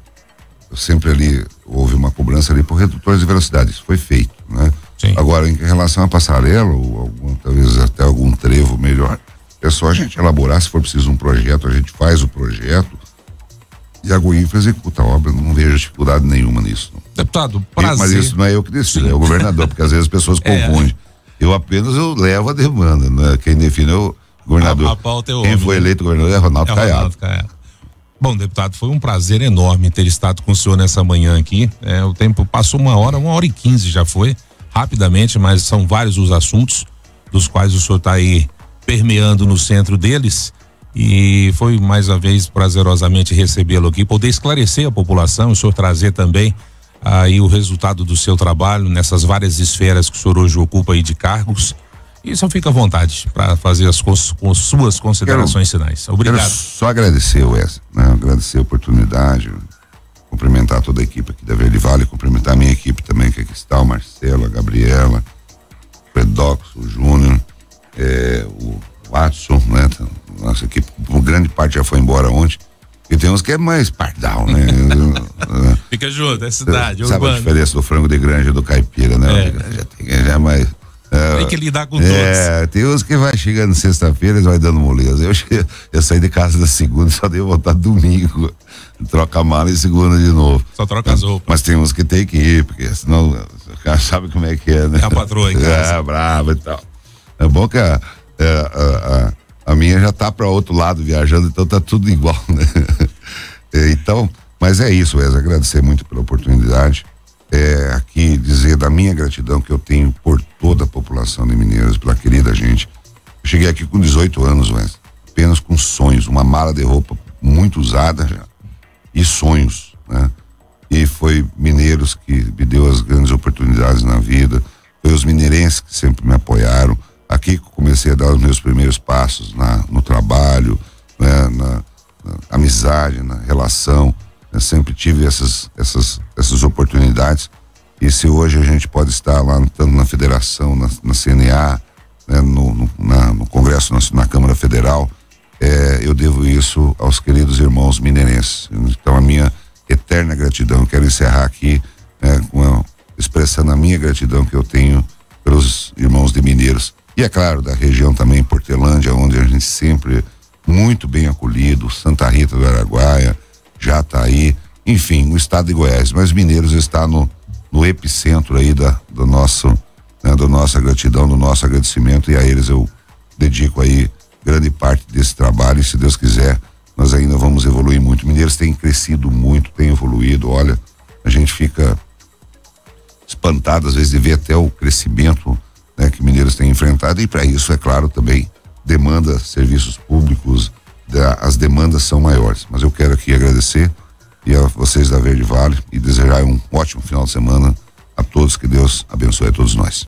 sempre ali, houve uma cobrança ali por redutores de velocidade, isso foi feito, né? Sim. Agora, em relação à passarela, ou talvez até algum trevo melhor, é só a gente elaborar, se for preciso um projeto, a gente faz o projeto e a Goinfra executa a obra, não vejo dificuldade nenhuma nisso. Não. Deputado, prazer. Mas isso não é eu que decido, é o governador, porque às vezes as pessoas confundem. Eu levo a demanda, né? Quem define é o governador. A pauta é Quem foi eleito governador é Ronaldo Caiado. Bom, deputado, foi um prazer enorme ter estado com o senhor nessa manhã aqui. O tempo passou 1h15 já foi, rapidamente, mas são vários os assuntos dos quais o senhor está aí permeando no centro deles. E foi mais uma vez prazerosamente recebê-lo aqui, poder esclarecer a população, o senhor trazer também aí o resultado do seu trabalho nessas várias esferas que o senhor hoje ocupa aí de cargos. E só fica à vontade para fazer as suas considerações finais. Obrigado. Quero só agradecer, Wesley, né? Agradecer a oportunidade, cumprimentar toda a equipe aqui da Verde Vale, cumprimentar a minha equipe também, que aqui está o Marcelo, a Gabriela, o Edox, o Júnior, o Watson, né? Nossa equipe, uma grande parte já foi embora ontem. E tem uns que é mais pardal, né? Fica junto, é cidade, sabe urbano. a diferença do frango de granja e do caipira, né? Já mais... tem que lidar com todos. Tem uns que vai chegando sexta-feira, eles vai dando moleza. Eu saí de casa da segunda, só dei voltar domingo. Troca a mala e segunda de novo. Só troca as roupas. Mas tem uns que tem que ir, porque senão o cara sabe como é que é, né? É a patroa em casa. Brava e tal. É bom que a minha já tá para outro lado viajando, então tá tudo igual, né? Então, mas é isso, Wesley, agradecer muito pela oportunidade. Aqui dizer da minha gratidão que eu tenho por toda a população de Mineiros, pela querida gente. Eu cheguei aqui com 18 anos, Wesley, apenas com sonhos, uma mala de roupa muito usada já, e sonhos, né? E foi Mineiros que me deu as grandes oportunidades na vida, foi os mineirenses que sempre me apoiaram. Aqui que eu comecei a dar os meus primeiros passos no trabalho, né? na amizade, na relação. Eu sempre tive essas oportunidades. E se hoje a gente pode estar lá, tanto na federação, na CNA, né? no Congresso, na Câmara Federal, eu devo isso aos queridos irmãos mineirenses. Então a minha eterna gratidão, eu quero encerrar aqui expressando a minha gratidão que eu tenho pelos irmãos de Mineiros. E é claro, da região também, Portelândia, onde a gente sempre muito bem acolhido, Santa Rita do Araguaia, Jataí, enfim, o estado de Goiás. Mas Mineiros está no epicentro aí da nossa gratidão, do nosso agradecimento, e a eles eu dedico aí grande parte desse trabalho, e se Deus quiser, nós ainda vamos evoluir muito. Mineiros tem crescido muito, tem evoluído, olha, a gente fica espantado às vezes de ver até o crescimento, né, que Mineiros tem enfrentado, e para isso, é claro, também demanda serviços públicos, as demandas são maiores. Mas eu quero aqui agradecer e a vocês da Verde Vale e desejar um ótimo final de semana a todos, que Deus abençoe a todos nós.